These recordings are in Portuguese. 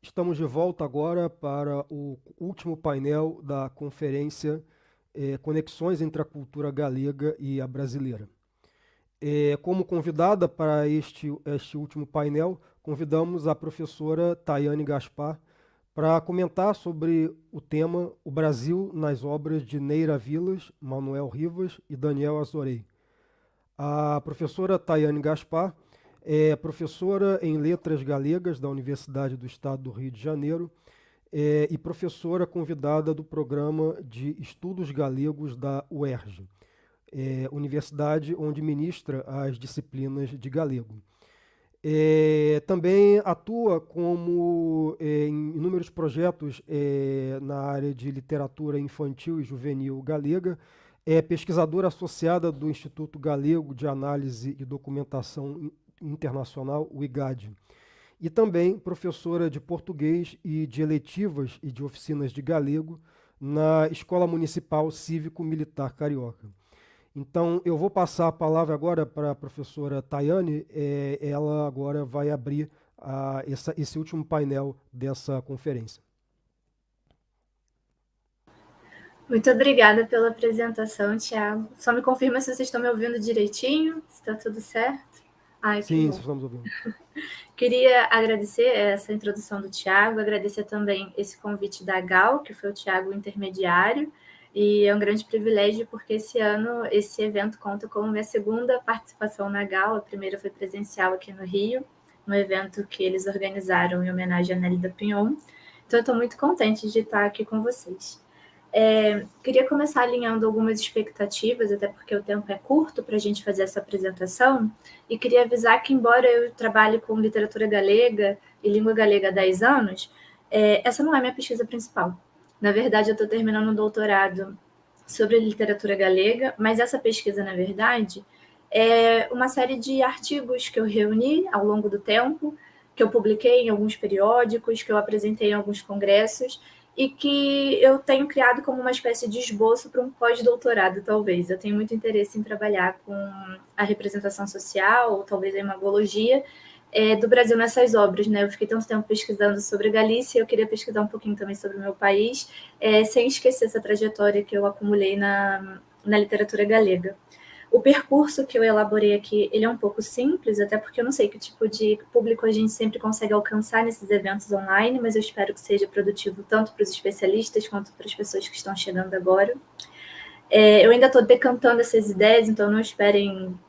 Estamos de volta agora para o último painel da conferência Conexões entre a Cultura Galega e a Brasileira. Como convidada para este último painel, convidamos a professora Tayane Gaspar para comentar sobre o tema O Brasil nas obras de Neira Vilas, Manuel Rivas e Daniel Azorey. A professora Tayane Gaspar é professora em Letras Galegas da Universidade do Estado do Rio de Janeiro e professora convidada do Programa de Estudos Galegos da UERJ, universidade onde ministra as disciplinas de galego. Também atua em inúmeros projetos na área de literatura infantil e juvenil galega. É pesquisadora associada do Instituto Galego de Análise e Documentação Internacional, o IGAD. E também professora de português e de eletivas e de oficinas de galego na Escola Municipal Cívico-Militar Carioca. Então, eu vou passar a palavra agora para a professora Tayane. Ela agora vai abrir esse último painel dessa conferência. Muito obrigada pela apresentação, Thiago. Só me confirma se vocês estão me ouvindo direitinho, se está tudo certo. Ai, Sim, estamos ouvindo. Queria agradecer essa introdução do Thiago, agradecer também esse convite da Gal, que foi o Thiago intermediário, e é um grande privilégio porque esse ano esse evento conta como minha segunda participação na Gal. A primeira foi presencial aqui no Rio, no evento que eles organizaram em homenagem a Nélida Pinhon. Então eu estou muito contente de estar aqui com vocês. Queria começar alinhando algumas expectativas, até porque o tempo é curto para a gente fazer essa apresentação, e queria avisar que, embora eu trabalhe com literatura galega e língua galega há 10 anos, essa não é a minha pesquisa principal. Na verdade, eu estou terminando um doutorado sobre literatura galega, mas essa pesquisa, na verdade, é uma série de artigos que eu reuni ao longo do tempo, que eu publiquei em alguns periódicos, que eu apresentei em alguns congressos, e que eu tenho criado como uma espécie de esboço para um pós-doutorado, talvez. Eu tenho muito interesse em trabalhar com a representação social, ou talvez a imagologia, do Brasil nessas obras, né? Eu fiquei tanto tempo pesquisando sobre Galícia, eu queria pesquisar um pouquinho também sobre o meu país, sem esquecer essa trajetória que eu acumulei na literatura galega. O percurso que eu elaborei aqui, ele é um pouco simples, até porque eu não sei que tipo de público a gente sempre consegue alcançar nesses eventos online, mas eu espero que seja produtivo tanto para os especialistas quanto para as pessoas que estão chegando agora. Eu ainda estou decantando essas ideias, então não esperem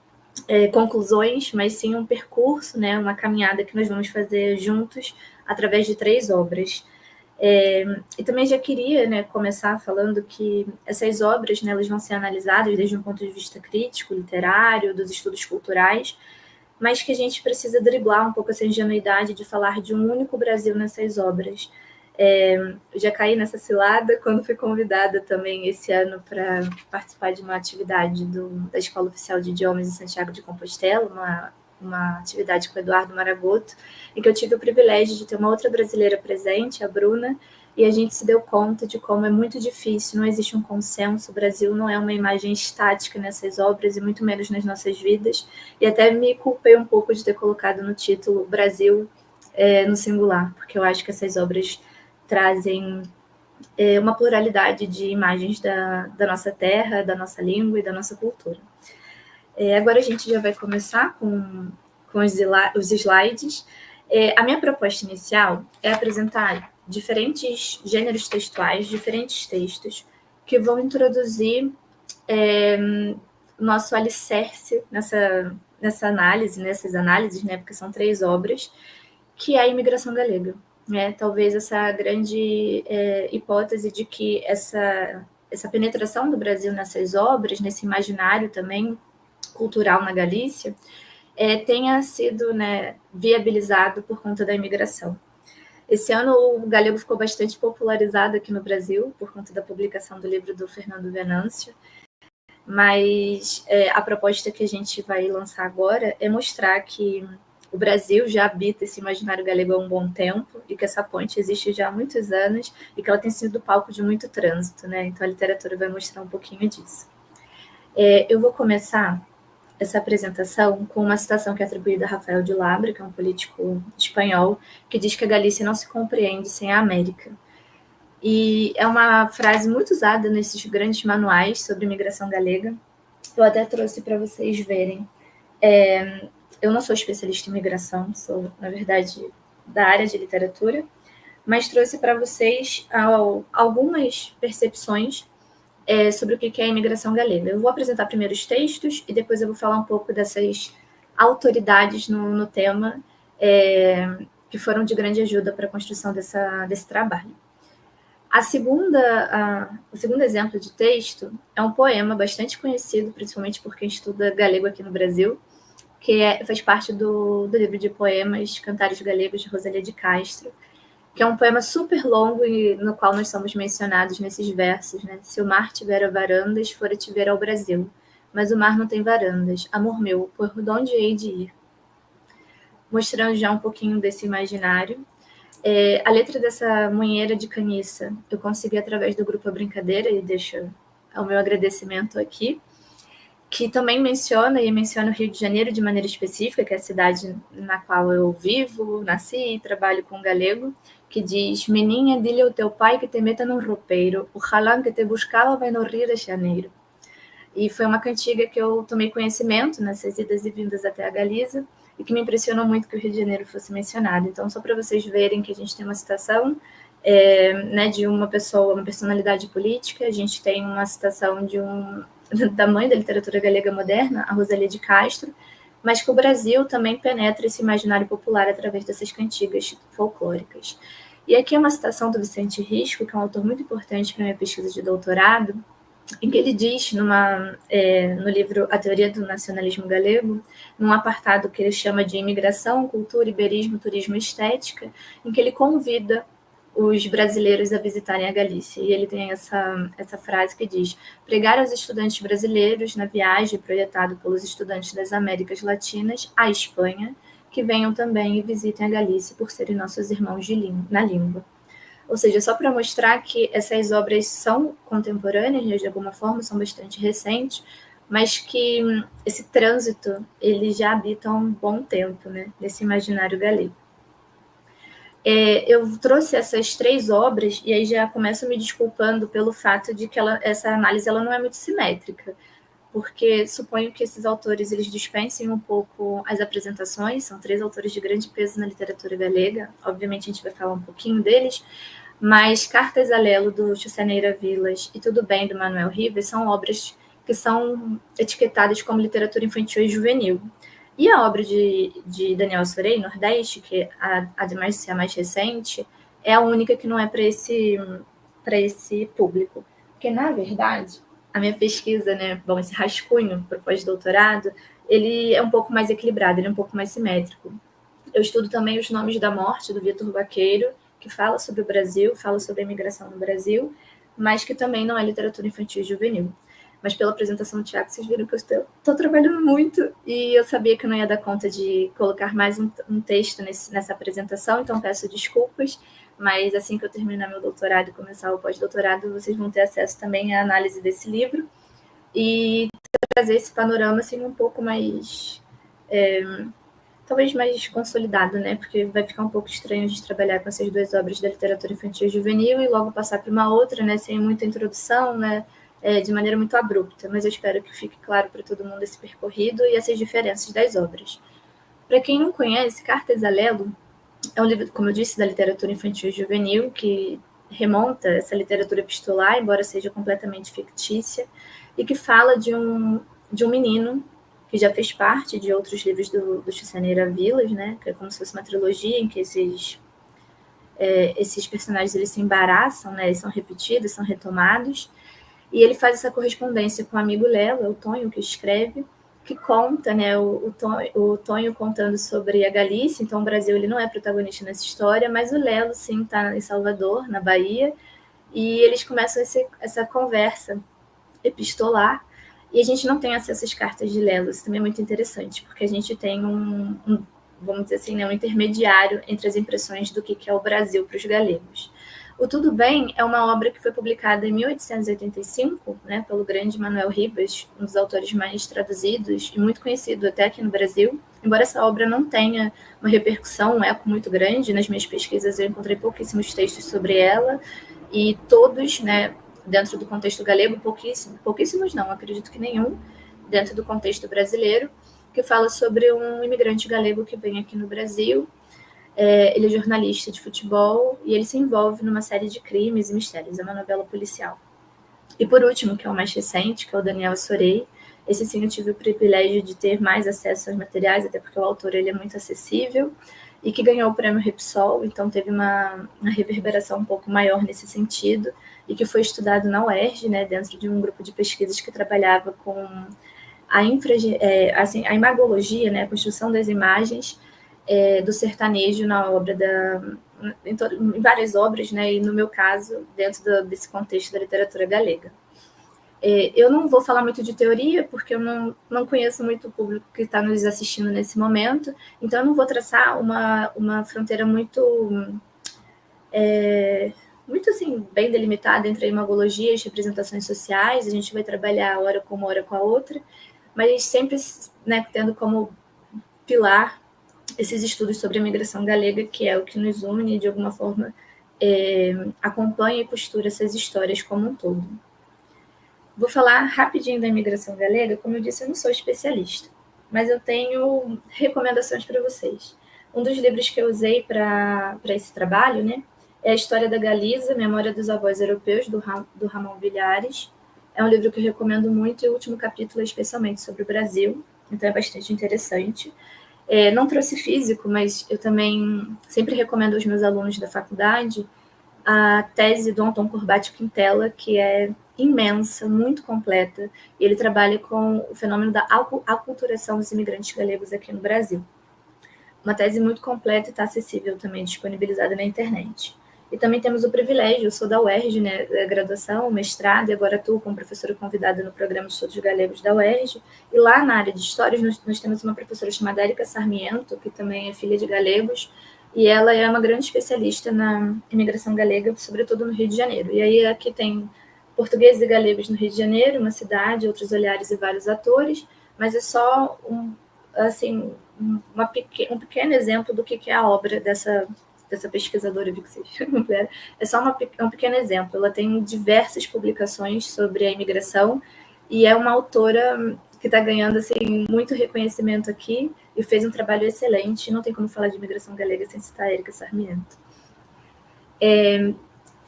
conclusões, mas sim um percurso, né, uma caminhada que nós vamos fazer juntos através de 3 obras. E também já queria, né, começar falando que essas obras, né, elas vão ser analisadas desde um ponto de vista crítico, literário, dos estudos culturais, mas que a gente precisa driblar um pouco essa ingenuidade de falar de um único Brasil nessas obras. Eu já caí nessa cilada quando fui convidada também esse ano para participar de uma atividade da Escola Oficial de Idiomas em Santiago de Compostela, uma atividade com o Eduardo Maragoto, em que eu tive o privilégio de ter uma outra brasileira presente, a Bruna, e a gente se deu conta de como é muito difícil, não existe um consenso, o Brasil não é uma imagem estática nessas obras, e muito menos nas nossas vidas, e até me culpei um pouco de ter colocado no título Brasil no singular, porque eu acho que essas obras trazem uma pluralidade de imagens da nossa terra, da nossa língua e da nossa cultura. Agora a gente já vai começar com os slides. A minha proposta inicial é apresentar diferentes gêneros textuais, diferentes textos, que vão introduzir nosso alicerce nessa análise, nessas análises, né, porque são 3 obras, que é a imigração galega. Talvez essa grande hipótese de que essa penetração do Brasil nessas obras, nesse imaginário também cultural na Galícia, tenha sido, né, viabilizado por conta da imigração. Esse ano o galego ficou bastante popularizado aqui no Brasil por conta da publicação do livro do Fernando Venâncio, mas a proposta que a gente vai lançar agora é mostrar que o Brasil já habita esse imaginário galego há um bom tempo e que essa ponte existe já há muitos anos e que ela tem sido palco de muito trânsito, né? Então a literatura vai mostrar um pouquinho disso. Eu vou começar essa apresentação com uma citação que é atribuída a Rafael de Labra, que é um político espanhol, que diz que a Galícia não se compreende sem a América. E é uma frase muito usada nesses grandes manuais sobre imigração galega. Eu até trouxe para vocês verem. Eu não sou especialista em imigração, sou, na verdade, da área de literatura, mas trouxe para vocês algumas percepções sobre o que é a imigração galega. Eu vou apresentar primeiro os textos e depois eu vou falar um pouco dessas autoridades no tema que foram de grande ajuda para a construção desse trabalho. O segundo exemplo de texto é um poema bastante conhecido, principalmente por quem estuda galego aqui no Brasil, que faz parte do livro de poemas Cantares Galegos, de Rosalía de Castro, que é um poema super longo e no qual nós somos mencionados nesses versos, né? Se o mar tivera varandas, fora te ver ao Brasil, mas o mar não tem varandas. Amor meu, por onde hei de ir? Mostrando já um pouquinho desse imaginário. A letra dessa Munheira de Caniça eu consegui através do grupo A Brincadeira, e deixo o meu agradecimento aqui, que também menciona o Rio de Janeiro de maneira específica, que é a cidade na qual eu vivo, nasci e trabalho com galego, que diz: Meninha, dile ao teu pai que te meta num roupeiro, o ralão que te buscava vai no Rio de Janeiro. E foi uma cantiga que eu tomei conhecimento nessas idas e vindas até a Galiza, e que me impressionou muito que o Rio de Janeiro fosse mencionado. Então, só para vocês verem que a gente tem uma citação de uma pessoa, uma personalidade política, a gente tem uma citação da mãe da literatura galega moderna, a Rosalía de Castro, mas que o Brasil também penetra esse imaginário popular através dessas cantigas folclóricas. E aqui é uma citação do Vicente Risco, que é um autor muito importante para a minha pesquisa de doutorado, em que ele diz, no livro A Teoria do Nacionalismo Galego, num apartado que ele chama de Imigração, Cultura, Iberismo, Turismo e Estética, em que ele convida os brasileiros a visitarem a Galícia. E ele tem essa frase que diz: pregar aos estudantes brasileiros na viagem projetado pelos estudantes das Américas Latinas à Espanha, que venham também e visitem a Galícia por serem nossos irmãos na língua. Ou seja, só para mostrar que essas obras são contemporâneas, né, de alguma forma, são bastante recentes, mas que esse trânsito ele já habita há um bom tempo, né, nesse imaginário galego. Eu trouxe essas 3 obras e aí já começo me desculpando pelo fato de que essa análise ela não é muito simétrica, porque suponho que esses autores eles dispensem um pouco as apresentações, são 3 autores de grande peso na literatura galega, obviamente a gente vai falar um pouquinho deles, mas Cartas a Lelo, do Xuceneira Vilas, e Tudo Bem, do Manuel Rivas, são obras que são etiquetadas como literatura infantil e juvenil. E a obra de Daniel Surey, Nordeste, que ademais de ser a mais recente, é a única que não é para esse público. Porque, na verdade, a minha pesquisa, né, esse rascunho para o pós-doutorado, ele é um pouco mais equilibrado, ele é um pouco mais simétrico. Eu estudo também Os Nomes da Morte, do Vitor Baqueiro, que fala sobre o Brasil, fala sobre a imigração no Brasil, mas que também não é literatura infantil e juvenil. Mas pela apresentação do Tiago, vocês viram que eu estou trabalhando muito e eu sabia que eu não ia dar conta de colocar mais um texto nessa apresentação, então peço desculpas, mas assim que eu terminar meu doutorado e começar o pós-doutorado, vocês vão ter acesso também à análise desse livro e trazer esse panorama assim um pouco mais... talvez mais consolidado, né? Porque vai ficar um pouco estranho a gente trabalhar com essas 2 obras da literatura infantil e juvenil e logo passar para uma outra, né? Sem muita introdução, né? De maneira muito abrupta. Mas eu espero que fique claro para todo mundo esse percorrido e essas diferenças das obras. Para quem não conhece, Cartas a Lelo é um livro, como eu disse, da literatura infantil e juvenil, que remonta essa literatura epistolar, embora seja completamente fictícia, e que fala de um menino que já fez parte de outros livros do Xuceneira Vilas, né? Que é como se fosse uma trilogia em que esses personagens eles se embaraçam, né? Eles são repetidos, são retomados, e ele faz essa correspondência com o amigo Lelo, é o Tonho que escreve, que conta, né? O Tonho contando sobre a Galícia, então o Brasil ele não é protagonista nessa história, mas o Lelo sim está em Salvador, na Bahia, e eles começam essa conversa epistolar. E a gente não tem acesso às cartas de Lelo, isso também é muito interessante, porque a gente tem vamos dizer assim, né, um intermediário entre as impressões do que é o Brasil para os galegos. O Tudo Bem é uma obra que foi publicada em 1885, né, pelo grande Manuel Ribas, um dos autores mais traduzidos e muito conhecido até aqui no Brasil. Embora essa obra não tenha uma repercussão, um eco muito grande, nas minhas pesquisas eu encontrei pouquíssimos textos sobre ela, e todos, né, dentro do contexto galego, pouquíssimos não, acredito que nenhum, dentro do contexto brasileiro, que fala sobre um imigrante galego que vem aqui no Brasil. Ele é jornalista de futebol e ele se envolve numa série de crimes e mistérios. É uma novela policial. E por último, que é o mais recente, que é o Daniel Assorei. Esse sim eu tive o privilégio de ter mais acesso aos materiais, até porque o autor ele é muito acessível, e que ganhou o prêmio Repsol, então teve uma reverberação um pouco maior nesse sentido, e que foi estudado na UERJ, né, dentro de um grupo de pesquisas que trabalhava com a imagologia, né, a construção das imagens do sertanejo na obra em várias obras, né, e no meu caso, dentro desse contexto da literatura galega. Eu não vou falar muito de teoria, porque eu não conheço muito o público que está nos assistindo nesse momento, então eu não vou traçar uma fronteira muito assim, bem delimitada entre a imagologia e as representações sociais. A gente vai trabalhar hora com uma, hora com a outra, mas sempre, né, tendo como pilar esses estudos sobre a migração galega, que é o que nos une, de alguma forma, acompanha e costura essas histórias como um todo. Vou falar rapidinho da imigração galega. Como eu disse, eu não sou especialista, mas eu tenho recomendações para vocês. Um dos livros que eu usei para esse trabalho, né, é a História da Galiza, Memória dos Avós Europeus, do Ramon Villares. É um livro que eu recomendo muito, e o último capítulo é especialmente sobre o Brasil, então é bastante interessante. Não trouxe físico, mas eu também sempre recomendo aos meus alunos da faculdade a tese do Antônio Corbatti Quintela, que é imensa, muito completa, e ele trabalha com o fenômeno da aculturação dos imigrantes galegos aqui no Brasil. Uma tese muito completa e está acessível também, disponibilizada na internet. E também temos o privilégio, eu sou da UERJ, né, da graduação, mestrado, e agora atuo como professora convidada no programa de estudos galegos da UERJ. E lá na área de histórias nós temos uma professora chamada Érica Sarmiento, que também é filha de galegos, e ela é uma grande especialista na imigração galega, sobretudo no Rio de Janeiro. E aí aqui tem portugueses e galegos no Rio de Janeiro, uma cidade, outros olhares e vários atores, mas é só um pequeno exemplo do que é a obra dessa pesquisadora, vi que vocês mulher. É só um pequeno exemplo. Ela tem diversas publicações sobre a imigração e é uma autora que está ganhando assim, muito reconhecimento aqui e fez um trabalho excelente. Não tem como falar de imigração galega sem citar a Érica Sarmiento.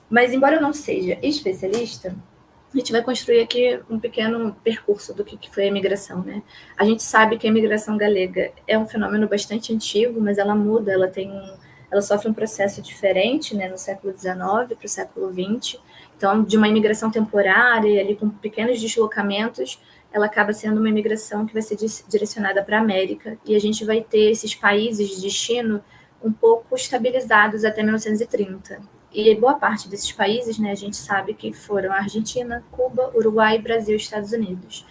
Mas, embora eu não seja especialista, a gente vai construir aqui um pequeno percurso do que foi a imigração, né? A gente sabe que a imigração galega é um fenômeno bastante antigo, mas ela muda, ela sofre um processo diferente, né, no século XIX para o século XX. Então, de uma imigração temporária, ali com pequenos deslocamentos, ela acaba sendo uma imigração que vai ser direcionada para a América, e a gente vai ter esses países de destino um pouco estabilizados até 1930. E boa parte desses países, né, a gente sabe que foram a Argentina, Cuba, Uruguai, Brasil e Estados Unidos.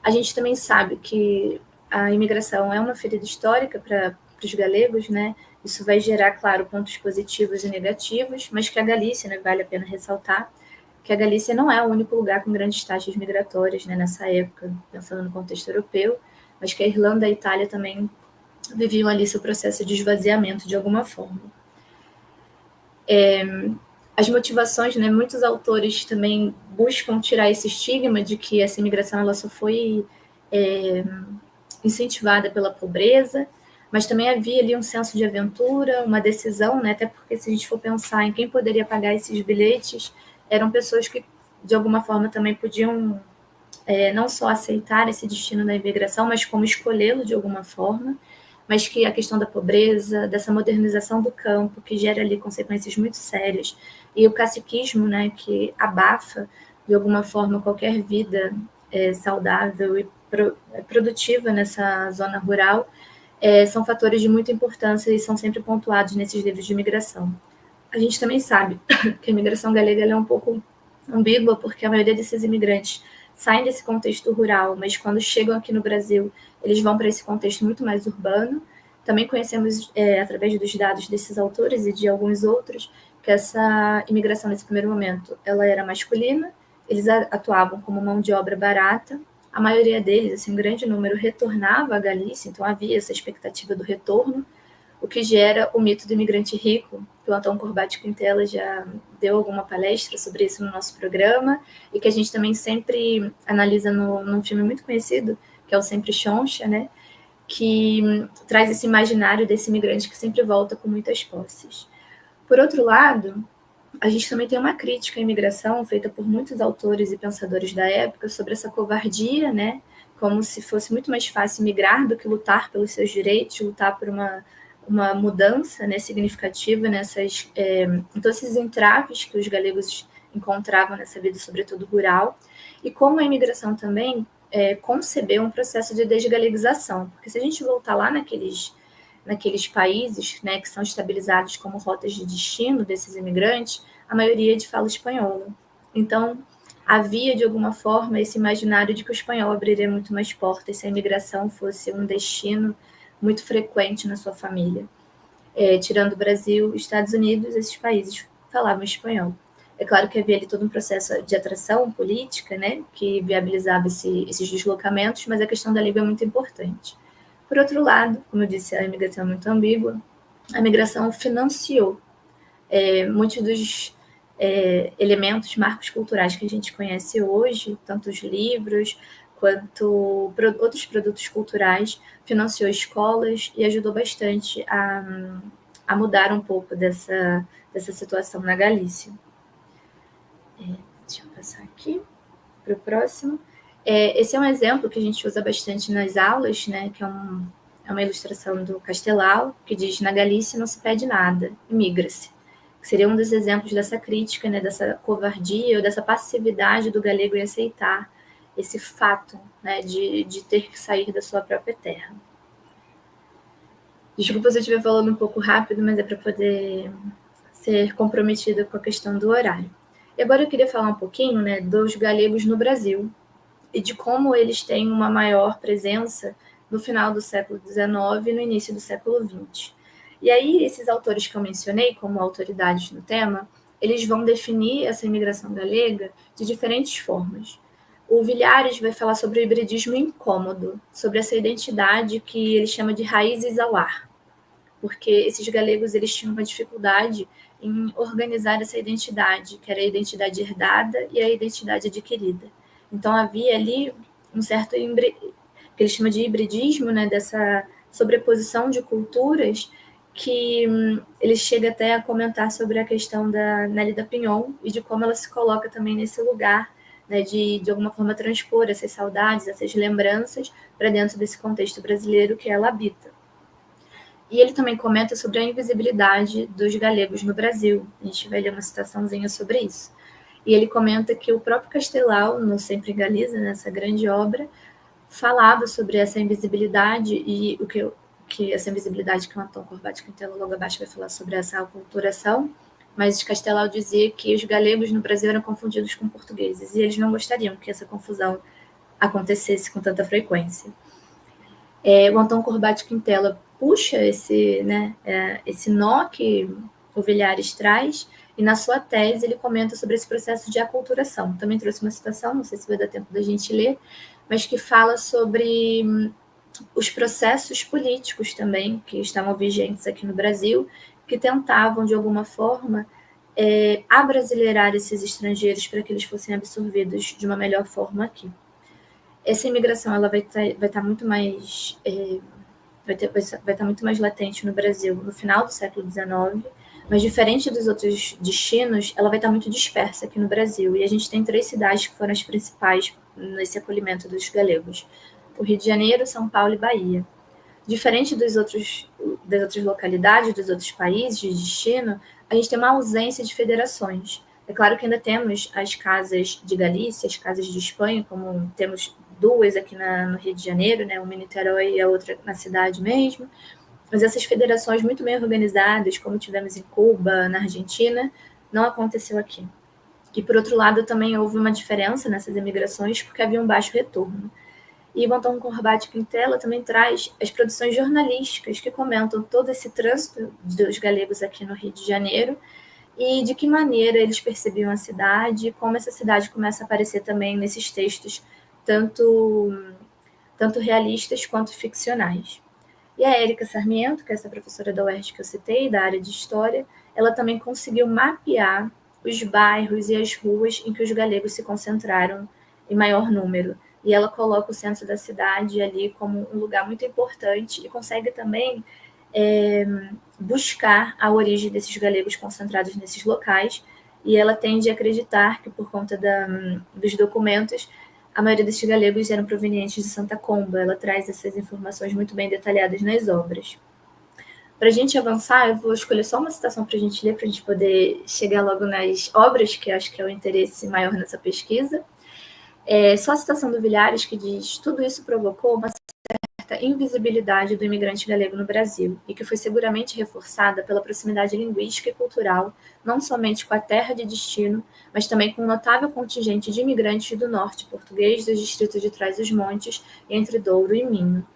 A gente também sabe que a imigração é uma ferida histórica para os galegos, né? Isso vai gerar, claro, pontos positivos e negativos, mas que a Galícia, né, vale a pena ressaltar, que a Galícia não é o único lugar com grandes taxas migratórias, né, nessa época, pensando no contexto europeu, mas que a Irlanda e a Itália também viviam ali seu processo de esvaziamento de alguma forma. As motivações, né, muitos autores também buscam tirar esse estigma de que essa imigração ela só foi incentivada pela pobreza, mas também havia ali um senso de aventura, uma decisão, né, até porque se a gente for pensar em quem poderia pagar esses bilhetes, eram pessoas que de alguma forma também podiam não só aceitar esse destino da imigração, mas como escolhê-lo de alguma forma, mas que a questão da pobreza, dessa modernização do campo, que gera ali consequências muito sérias, e o caciquismo, né, que abafa, de alguma forma, qualquer vida saudável e produtiva nessa zona rural, são fatores de muita importância e são sempre pontuados nesses livros de imigração. A gente também sabe que a imigração galega é um pouco ambígua, porque a maioria desses imigrantes saem desse contexto rural, mas quando chegam aqui no Brasil, eles vão para esse contexto muito mais urbano. Também conhecemos, através dos dados desses autores e de alguns outros, que que essa imigração, nesse primeiro momento, ela era masculina, eles atuavam como mão de obra barata, a maioria deles, assim, um grande número, retornava à Galícia, então havia essa expectativa do retorno, o que gera o mito do imigrante rico, que o Antônio Corbatti Quintela já deu alguma palestra sobre isso no nosso programa, e que a gente também sempre analisa num filme muito conhecido, que é o Sempre Xoncha, né? Que traz esse imaginário desse imigrante que sempre volta com muitas posses. Por outro lado, a gente também tem uma crítica à imigração feita por muitos autores e pensadores da época sobre essa covardia, né? Como se fosse muito mais fácil migrar do que lutar pelos seus direitos, lutar por uma mudança, né, significativa em todos esses entraves que os galegos encontravam nessa vida, sobretudo rural, e como a imigração também concebeu um processo de desgaleguização, porque se a gente voltar lá naqueles países, né, que são estabilizados como rotas de destino desses imigrantes, a maioria é de fala espanhola. Então, havia, de alguma forma, esse imaginário de que o espanhol abriria muito mais portas se a imigração fosse um destino muito frequente na sua família. Tirando o Brasil, Estados Unidos, esses países falavam espanhol. É claro que havia ali todo um processo de atração política, né, que viabilizava esses deslocamentos, mas a questão da língua é muito importante. Por outro lado, como eu disse, a imigração é muito ambígua, a migração financiou muitos dos elementos, marcos culturais que a gente conhece hoje, tanto os livros quanto outros produtos culturais, financiou escolas e ajudou bastante a mudar um pouco dessa situação na Galícia. Deixa eu passar aqui para o próximo. Esse é um exemplo que a gente usa bastante nas aulas, né, que é uma ilustração do Castelau, que diz: na Galícia não se pede nada, imigra-se. Que seria um dos exemplos dessa crítica, né, dessa covardia ou dessa passividade do galego em aceitar esse fato, né, de ter que sair da sua própria terra. Desculpa se eu estiver falando um pouco rápido, mas é para poder ser comprometida com a questão do horário. E agora eu queria falar um pouquinho, né, dos galegos no Brasil e de como eles têm uma maior presença no final do século XIX e no início do século XX. E aí, esses autores que eu mencionei como autoridades no tema, eles vão definir essa imigração galega de diferentes formas. O Villares vai falar sobre o hibridismo incômodo, sobre essa identidade que ele chama de raízes ao ar, porque esses galegos eles tinham uma dificuldade em organizar essa identidade, que era a identidade herdada e a identidade adquirida. Então havia ali um certo que ele chama de hibridismo, né, dessa sobreposição de culturas, que ele chega até a comentar sobre a questão da Nélida Pinhon e de como ela se coloca também nesse lugar, né, de alguma forma transpor essas saudades, essas lembranças para dentro desse contexto brasileiro que ela habita. E ele também comenta sobre a invisibilidade dos galegos no Brasil. A gente vai ler uma citaçãozinha sobre isso. E ele comenta que o próprio Castelau, no Sempre em Galiza, nessa grande obra, falava sobre essa invisibilidade e o que essa invisibilidade que o Antônio Corbatti Quintela logo abaixo vai falar sobre essa aculturação, mas Castelau dizia que os galegos no Brasil eram confundidos com portugueses e eles não gostariam que essa confusão acontecesse com tanta frequência. O Antônio Corbatti Quintela puxa esse nó que o Villares traz, e na sua tese ele comenta sobre esse processo de aculturação. Também trouxe uma citação, não sei se vai dar tempo da gente ler, mas que fala sobre os processos políticos também que estavam vigentes aqui no Brasil, que tentavam, de alguma forma, abrasileirar esses estrangeiros para que eles fossem absorvidos de uma melhor forma aqui. Essa imigração ela vai estar muito mais vai estar muito mais latente no Brasil no final do século XIX, mas diferente dos outros destinos, ela vai estar muito dispersa aqui no Brasil. E a gente tem 3 cidades que foram as principais nesse acolhimento dos galegos: o Rio de Janeiro, São Paulo e Bahia. Diferente das outras localidades, dos outros países de destino, a gente tem uma ausência de federações. É claro que ainda temos as casas de Galícia, as casas de Espanha, como temos 2 aqui no Rio de Janeiro, né, uma em Niterói e a outra na cidade mesmo, mas essas federações muito bem organizadas, como tivemos em Cuba, na Argentina, não aconteceu aqui. E, por outro lado, também houve uma diferença nessas imigrações, porque havia um baixo retorno. E o Antônio Corbatti Quintela também traz as produções jornalísticas que comentam todo esse trânsito dos galegos aqui no Rio de Janeiro e de que maneira eles percebiam a cidade, como essa cidade começa a aparecer também nesses textos, tanto realistas quanto ficcionais. E a Érica Sarmiento, que é essa professora da UERJ que eu citei, da área de História, ela também conseguiu mapear os bairros e as ruas em que os galegos se concentraram em maior número. E ela coloca o centro da cidade ali como um lugar muito importante e consegue também buscar a origem desses galegos concentrados nesses locais. E ela tende a acreditar que, por conta dos documentos, a maioria desses galegos eram provenientes de Santa Comba. Ela traz essas informações muito bem detalhadas nas obras. Para a gente avançar, eu vou escolher só uma citação para a gente ler, para a gente poder chegar logo nas obras, que eu acho que é o interesse maior nessa pesquisa. Só a citação do Villares, que diz: tudo isso provocou uma certa invisibilidade do imigrante galego no Brasil, e que foi seguramente reforçada pela proximidade linguística e cultural, não somente com a terra de destino, mas também com um notável contingente de imigrantes do norte português, dos distritos de Trás-os-Montes, entre Douro e Minho,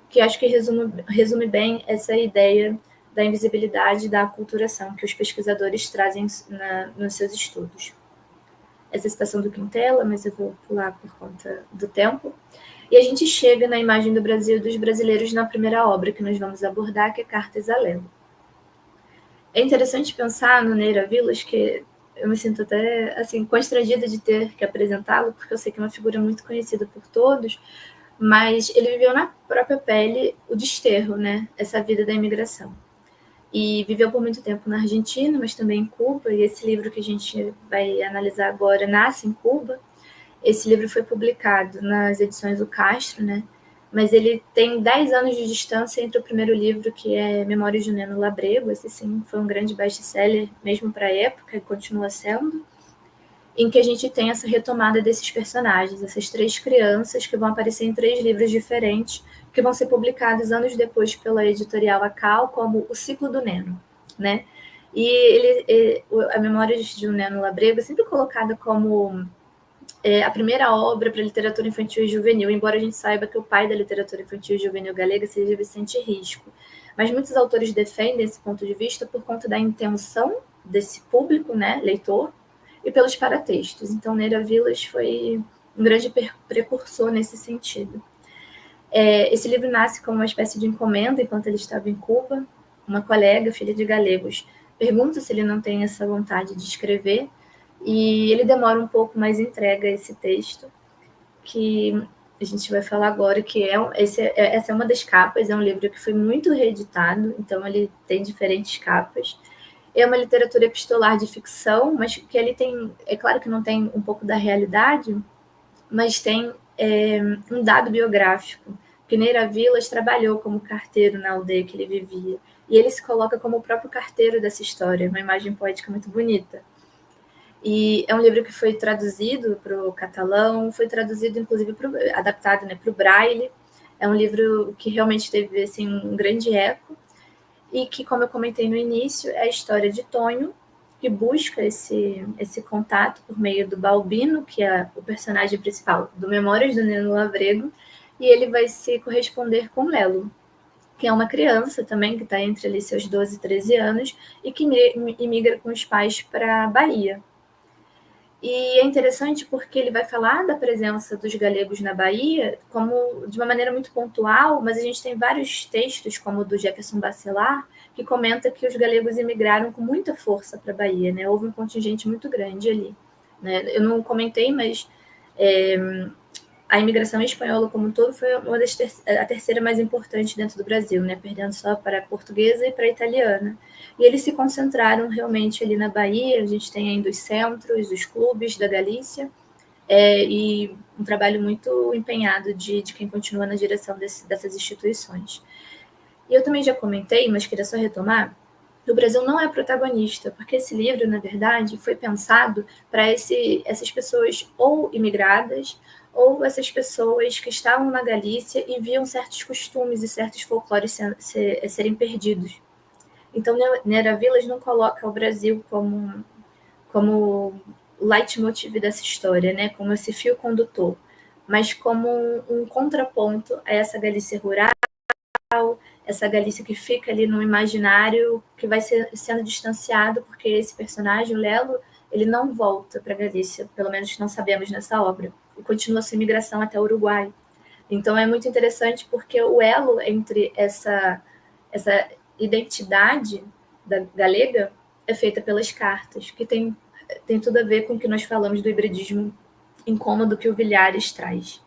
que acho que resume bem essa ideia da invisibilidade da aculturação que os pesquisadores trazem nos seus estudos. Essa citação do Quintela, mas eu vou pular por conta do tempo. E a gente chega na imagem do Brasil e dos brasileiros na primeira obra que nós vamos abordar, que é Cartas a Lelo. É interessante pensar no Neira Vilas, que eu me sinto até assim constrangida de ter que apresentá-lo, porque eu sei que é uma figura muito conhecida por todos, mas ele viveu na própria pele o desterro, né? Essa vida da imigração. E viveu por muito tempo na Argentina, mas também em Cuba, e esse livro que a gente vai analisar agora nasce em Cuba. Esse livro foi publicado nas edições do Castro, né? Mas ele tem 10 anos de distância entre o primeiro livro, que é Memórias de Neno Labrego. Esse, sim, foi um grande best-seller, mesmo para a época, e continua sendo, em que a gente tem essa retomada desses personagens, essas 3 crianças que vão aparecer em 3 livros diferentes, que vão ser publicados anos depois pela editorial Acal, como O Ciclo do Neno, né? E a Memória de um Neno Labrego é sempre colocada como a primeira obra para literatura infantil e juvenil, embora a gente saiba que o pai da literatura infantil e juvenil galega seja Vicente Risco. Mas muitos autores defendem esse ponto de vista por conta da intenção desse público, né, leitor, e pelos paratextos. Então, Neira Vilas foi um grande precursor nesse sentido. Esse livro nasce como uma espécie de encomenda enquanto ele estava em Cuba. Uma colega, filha de galegos, pergunta se ele não tem essa vontade de escrever, e ele demora um pouco, mas entrega esse texto, que a gente vai falar agora, que essa é uma das capas, é um livro que foi muito reeditado, então ele tem diferentes capas. É uma literatura epistolar de ficção, mas que ele tem, é claro que não tem um pouco da realidade, mas tem um dado biográfico, que Neira Vilas trabalhou como carteiro na aldeia que ele vivia, e ele se coloca como o próprio carteiro dessa história, uma imagem poética muito bonita. E é um livro que foi traduzido para o catalão, foi traduzido, inclusive, adaptado, né, para o Braille. É um livro que realmente teve assim, um grande eco, e que, como eu comentei no início, é a história de Tonho, que busca esse contato por meio do Balbino, que é o personagem principal do Memórias do Neno Labrego, e ele vai se corresponder com Lelo, que é uma criança também, que está entre ali seus 12 e 13 anos, e que imigra com os pais para a Bahia. E é interessante porque ele vai falar da presença dos galegos na Bahia como de uma maneira muito pontual, mas a gente tem vários textos, como o do Jefferson Bacelar, que comenta que os galegos emigraram com muita força para a Bahia, né? Houve um contingente muito grande ali, né? Eu não comentei, mas a imigração espanhola como um todo foi a terceira mais importante dentro do Brasil, né? Perdendo só para a portuguesa e para a italiana. E eles se concentraram realmente ali na Bahia. A gente tem ainda os centros, os clubes da Galícia, e um trabalho muito empenhado de quem continua na direção dessas instituições. E eu também já comentei, mas queria só retomar, que o Brasil não é protagonista, porque esse livro, na verdade, foi pensado para essas pessoas ou imigradas, ou essas pessoas que estavam na Galícia e viam certos costumes e certos folclores serem perdidos. Então, Neira Vilas não coloca o Brasil como o leitmotiv dessa história, né? Como esse fio condutor, mas como um contraponto a essa Galícia rural essa Galícia que fica ali no imaginário, que vai sendo distanciado, porque esse personagem, o Lelo, ele não volta para a Galícia, pelo menos não sabemos nessa obra, e continua sua imigração até o Uruguai. Então é muito interessante porque o elo entre essa identidade da galega é feita pelas cartas, que tem tudo a ver com o que nós falamos do hibridismo incômodo que o Villars traz.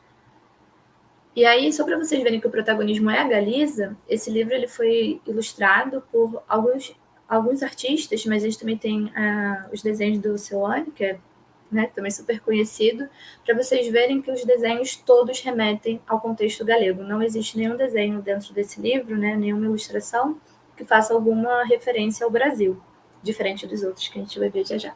E aí, só para vocês verem que o protagonismo é a Galiza, esse livro ele foi ilustrado por alguns artistas, mas a gente também tem os desenhos do Ceone, que é, né, também super conhecido, para vocês verem que os desenhos todos remetem ao contexto galego. Não existe nenhum desenho dentro desse livro, né, nenhuma ilustração que faça alguma referência ao Brasil, diferente dos outros que a gente vai ver já já.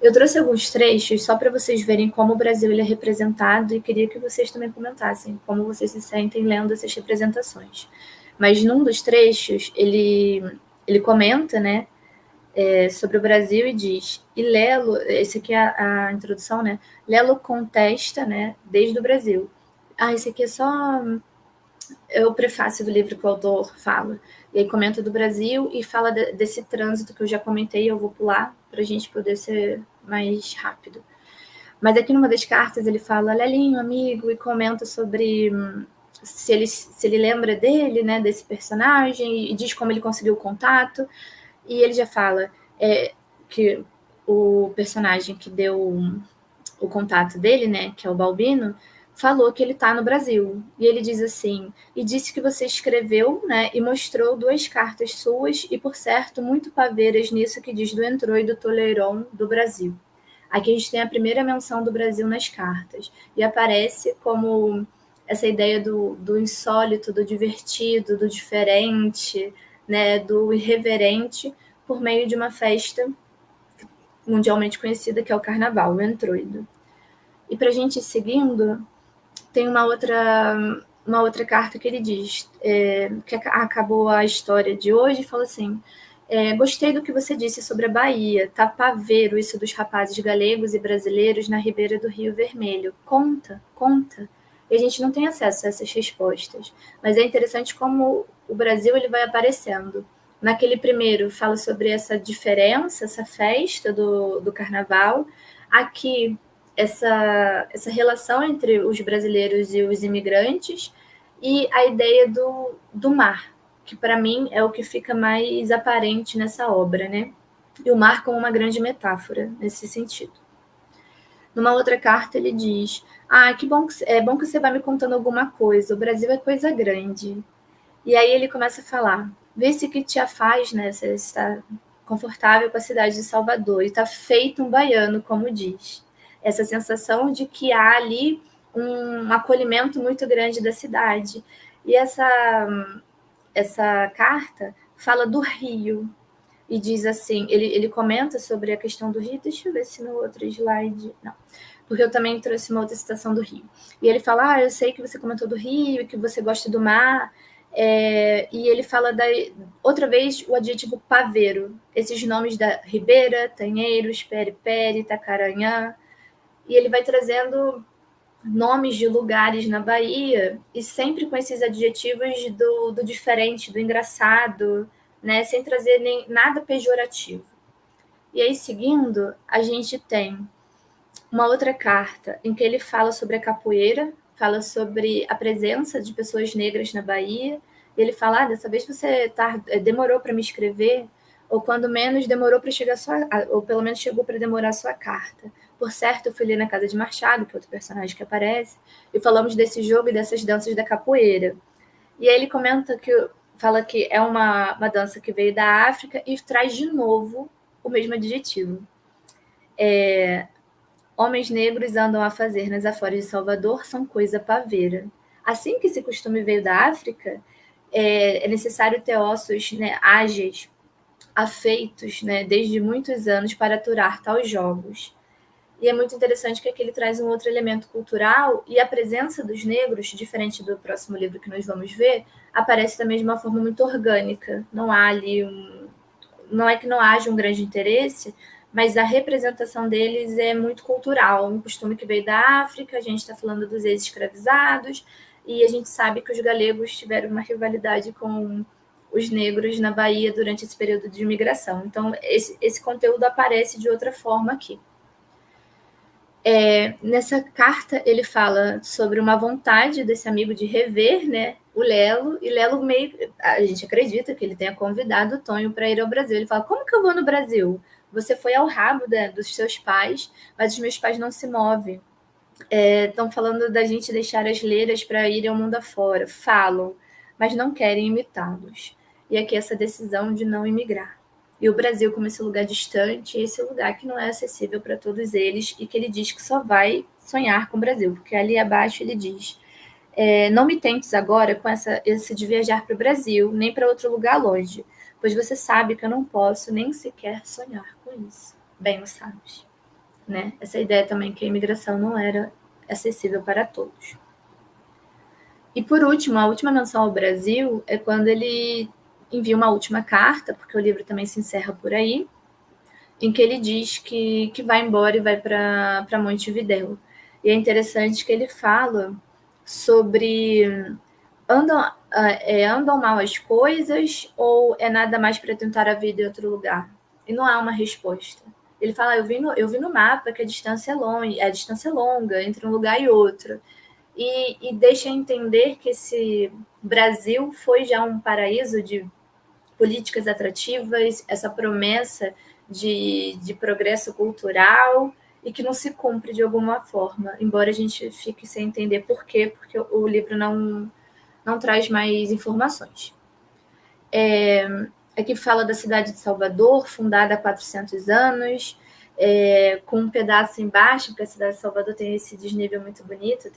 Eu trouxe alguns trechos só para vocês verem como o Brasil ele é representado e queria que vocês também comentassem como vocês se sentem lendo essas representações. Mas num dos trechos, ele comenta, né, sobre o Brasil e diz, e Lelo, esse aqui é a introdução, né, Lelo contesta, né, desde o Brasil. Esse aqui é só o prefácio do livro que o autor fala. E aí comenta do Brasil e fala desse trânsito que eu já comentei, eu vou pular para a gente poder ser mais rápido. Mas aqui numa das cartas ele fala, Lelinho, amigo, e comenta sobre se ele lembra dele, né, desse personagem, e diz como ele conseguiu o contato. E ele já fala que o personagem que deu o contato dele, né, que é o Balbino, falou que ele está no Brasil. E ele diz assim, e disse que você escreveu, né, e mostrou 2 cartas suas, e por certo, muito paveiras nisso que diz do Entrou e do Toleiron do Brasil. Aqui a gente tem a primeira menção do Brasil nas cartas. E aparece como essa ideia do insólito, do divertido, do diferente, né, do irreverente, por meio de uma festa mundialmente conhecida, que é o Carnaval, o Entroido. E para a gente ir seguindo, tem uma outra carta que ele diz, que acabou a história de hoje, e fala assim, gostei do que você disse sobre a Bahia, tá paveiro isso dos rapazes galegos e brasileiros na ribeira do Rio Vermelho. Conta. E a gente não tem acesso a essas respostas. Mas é interessante como o Brasil ele vai aparecendo. Naquele primeiro, fala sobre essa diferença, essa festa do carnaval. Aqui, essa relação entre os brasileiros e os imigrantes e a ideia do mar, que para mim é o que fica mais aparente nessa obra, né? E o mar como uma grande metáfora nesse sentido. Numa outra carta ele diz, que bom é bom que você vai me contando alguma coisa, o Brasil é coisa grande. E aí ele começa a falar, vê se que te afaz, né? Você está confortável com a cidade de Salvador e está feito um baiano, como diz. Essa sensação de que há ali um acolhimento muito grande da cidade. E essa carta fala do Rio e diz assim, ele comenta sobre a questão do Rio, deixa eu ver se no outro slide, não, porque eu também trouxe uma outra citação do Rio. E ele fala, eu sei que você comentou do Rio e que você gosta do mar, e ele fala outra vez o adjetivo paveiro, esses nomes da Ribeira, Tanheiros, Peri-Peri, Itacaranhã, e ele vai trazendo nomes de lugares na Bahia e sempre com esses adjetivos do diferente, do engraçado, né, sem trazer nada pejorativo. E aí, seguindo, a gente tem uma outra carta em que ele fala sobre a capoeira, fala sobre a presença de pessoas negras na Bahia, e ele fala, dessa vez você demorou para me escrever, ou quando menos demorou para chegar ou pelo menos chegou para demorar a sua carta. Por certo, eu fui ali na casa de Machado, que é outro personagem que aparece, e falamos desse jogo e dessas danças da capoeira. E aí ele fala que é uma dança que veio da África e traz de novo o mesmo adjetivo. Homens negros andam a fazer nas aforas de Salvador são coisa paveira. Assim que esse costume veio da África, é necessário ter ossos, né, ágeis, afeitos, né, desde muitos anos para aturar tais jogos. E é muito interessante que aqui ele traz um outro elemento cultural e a presença dos negros, diferente do próximo livro que nós vamos ver, aparece também de uma forma muito orgânica. Não há ali não é que não haja um grande interesse, mas a representação deles é muito cultural, um costume que veio da África, a gente está falando dos ex-escravizados, e a gente sabe que os galegos tiveram uma rivalidade com os negros na Bahia durante esse período de imigração. Então, esse conteúdo aparece de outra forma aqui. Nessa carta, ele fala sobre uma vontade desse amigo de rever, né, o Lelo, e Lelo a gente acredita que ele tenha convidado o Tonho para ir ao Brasil. Ele fala, como que eu vou no Brasil? Você foi ao rabo, né, dos seus pais, mas os meus pais não se movem. Estão falando da gente deixar as leiras para ir ao mundo afora. Falam, mas não querem imitá-los. E aqui essa decisão de não imigrar. E o Brasil como esse lugar distante, esse lugar que não é acessível para todos eles e que ele diz que só vai sonhar com o Brasil, porque ali abaixo ele diz, não me tentes agora com esse de viajar para o Brasil, nem para outro lugar longe, pois você sabe que eu não posso nem sequer sonhar com isso. Bem o sabes. Né? Essa ideia também que a imigração não era acessível para todos. E por último, a última menção ao Brasil é quando ele envia uma última carta, porque o livro também se encerra por aí, em que ele diz que vai embora e vai para Montevidéu. E é interessante que ele fala sobre andam mal as coisas ou é nada mais para tentar a vida em outro lugar? E não há uma resposta. Ele fala, eu vi no mapa que a distância é longa entre um lugar e outro. E deixa entender que esse Brasil foi já um paraíso de políticas atrativas, essa promessa de progresso cultural e que não se cumpre de alguma forma, embora a gente fique sem entender por quê, porque o livro não traz mais informações. Aqui fala da cidade de Salvador, fundada há 400 anos, com um pedaço embaixo, porque a cidade de Salvador tem esse desnível muito bonito,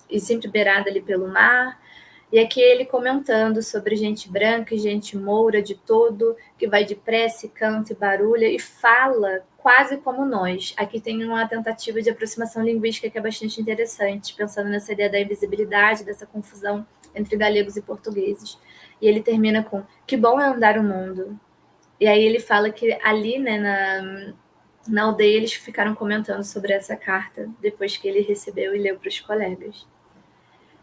e sempre beirada ali pelo mar. E aqui ele comentando sobre gente branca e gente moura de todo, que vai depressa, canta e barulha, e fala quase como nós. Aqui tem uma tentativa de aproximação linguística que é bastante interessante, pensando nessa ideia da invisibilidade, dessa confusão entre galegos e portugueses. E ele termina com, que bom é andar o mundo. E aí ele fala que ali, né, na aldeia, eles ficaram comentando sobre essa carta, depois que ele recebeu e leu para os colegas.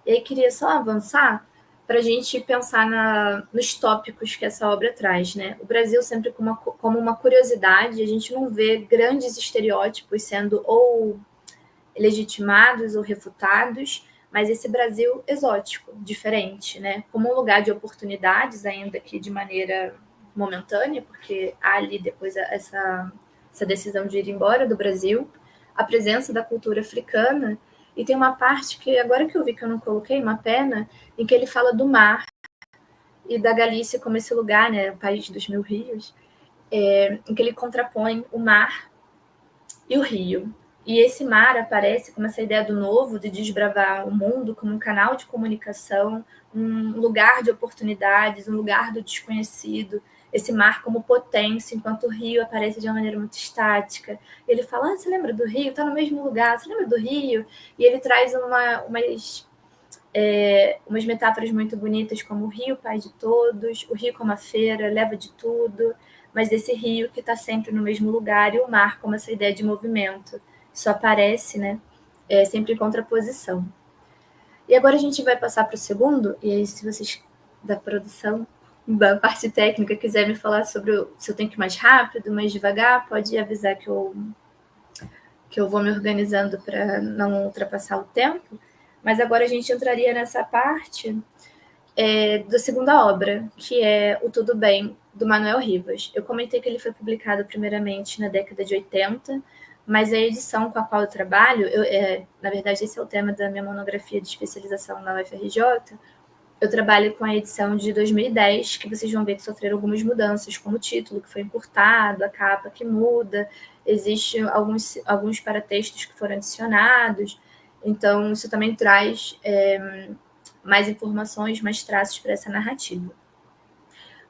E aí queria só avançar para a gente pensar nos tópicos que essa obra traz, né? O Brasil sempre como uma curiosidade, a gente não vê grandes estereótipos sendo ou legitimados ou refutados, mas esse Brasil exótico, diferente, né? Como um lugar de oportunidades, ainda que de maneira momentânea, porque há ali depois essa decisão de ir embora do Brasil, a presença da cultura africana. E tem uma parte que, agora que eu vi que eu não coloquei, uma pena, em que ele fala do mar e da Galícia como esse lugar, né, o país dos 1000 rios, em que ele contrapõe o mar e o rio. E esse mar aparece como essa ideia do novo, de desbravar o mundo como um canal de comunicação, um lugar de oportunidades, um lugar do desconhecido, esse mar como potência, enquanto o rio aparece de uma maneira muito estática. Ele fala, você lembra do rio? Está no mesmo lugar, você lembra do rio? E ele traz umas metáforas muito bonitas, como o rio pai de todos, o rio como a feira, leva de tudo, mas esse rio que está sempre no mesmo lugar, e o mar como essa ideia de movimento. Isso aparece, né, sempre em contraposição. E agora a gente vai passar para o segundo, e aí se vocês da produção, da parte técnica, quiser me falar sobre se eu tenho que ir mais rápido, mais devagar, pode avisar que eu vou me organizando para não ultrapassar o tempo. Mas agora a gente entraria nessa parte da segunda obra, que é O Tudo Bem, do Manuel Rivas. Eu comentei que ele foi publicado primeiramente na década de 80, mas a edição com a qual eu trabalho, na verdade esse é o tema da minha monografia de especialização na UFRJ, eu trabalho com a edição de 2010, que vocês vão ver que sofreram algumas mudanças, como o título, que foi encurtado, a capa que muda, existem alguns paratextos que foram adicionados, então isso também traz mais informações, mais traços para essa narrativa.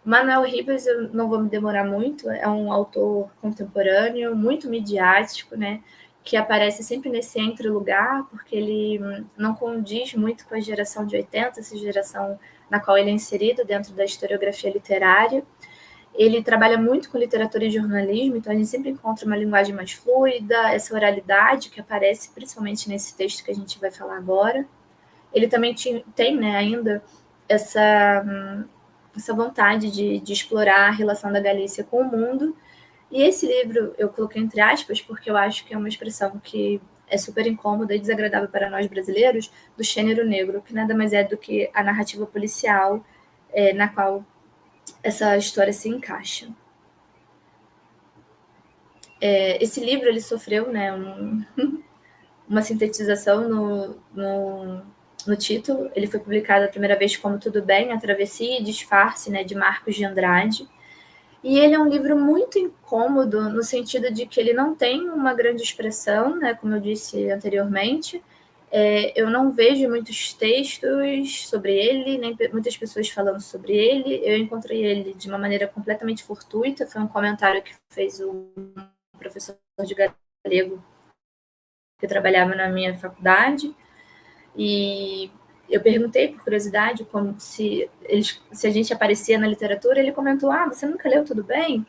Manuel Rivas, eu não vou me demorar muito, é um autor contemporâneo, muito midiático, né? Que aparece sempre nesse entre-lugar, porque ele não condiz muito com a geração de 80, essa geração na qual ele é inserido dentro da historiografia literária. Ele trabalha muito com literatura e jornalismo, então a gente sempre encontra uma linguagem mais fluida, essa oralidade que aparece principalmente nesse texto que a gente vai falar agora. ele também tem, né, ainda essa vontade de explorar a relação da Galícia com o mundo. E esse livro eu coloquei entre aspas, porque eu acho que é uma expressão que é super incômoda e desagradável para nós brasileiros, do gênero negro, que nada mais é do que a narrativa policial na qual essa história se encaixa. Esse livro ele sofreu, né, uma sintetização no título. Ele foi publicado a primeira vez como Tudo Bem, a Travessia e Disfarce, né, de Marcos de Andrade. E ele é um livro muito incômodo no sentido de que ele não tem uma grande expressão, né, como eu disse anteriormente. Eu não vejo muitos textos sobre ele, nem muitas pessoas falando sobre ele. Eu encontrei ele de uma maneira completamente fortuita. Foi um comentário que fez o professor de galego que trabalhava na minha faculdade. E eu perguntei, por curiosidade, como se a gente aparecia na literatura. Ele comentou, você nunca leu Tudo Bem?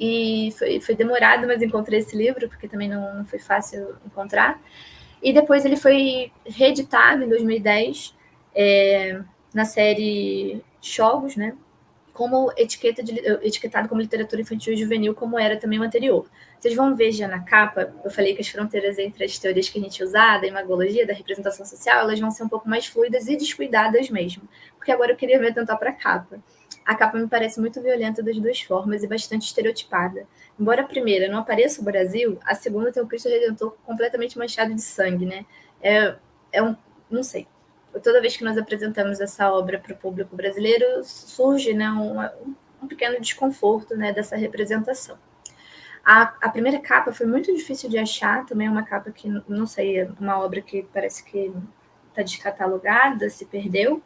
E foi demorado, mas encontrei esse livro, porque também não foi fácil encontrar. E depois ele foi reeditado em 2010, na série Jogos, né? Como etiquetado como literatura infantil e juvenil, como era também o anterior. Vocês vão ver já na capa, eu falei que as fronteiras entre as teorias que a gente usa da imagologia, da representação social, elas vão ser um pouco mais fluidas e descuidadas mesmo. Porque agora eu queria me atentar para a capa. A capa me parece muito violenta das duas formas e bastante estereotipada. Embora a primeira não apareça o Brasil, a segunda tem o Cristo Redentor completamente manchado de sangue, né? Não sei. Toda vez que nós apresentamos essa obra para o público brasileiro, surge, né, um pequeno desconforto, né, dessa representação. A primeira capa foi muito difícil de achar, também é uma capa que, não sei, é uma obra que parece que está descatalogada, se perdeu.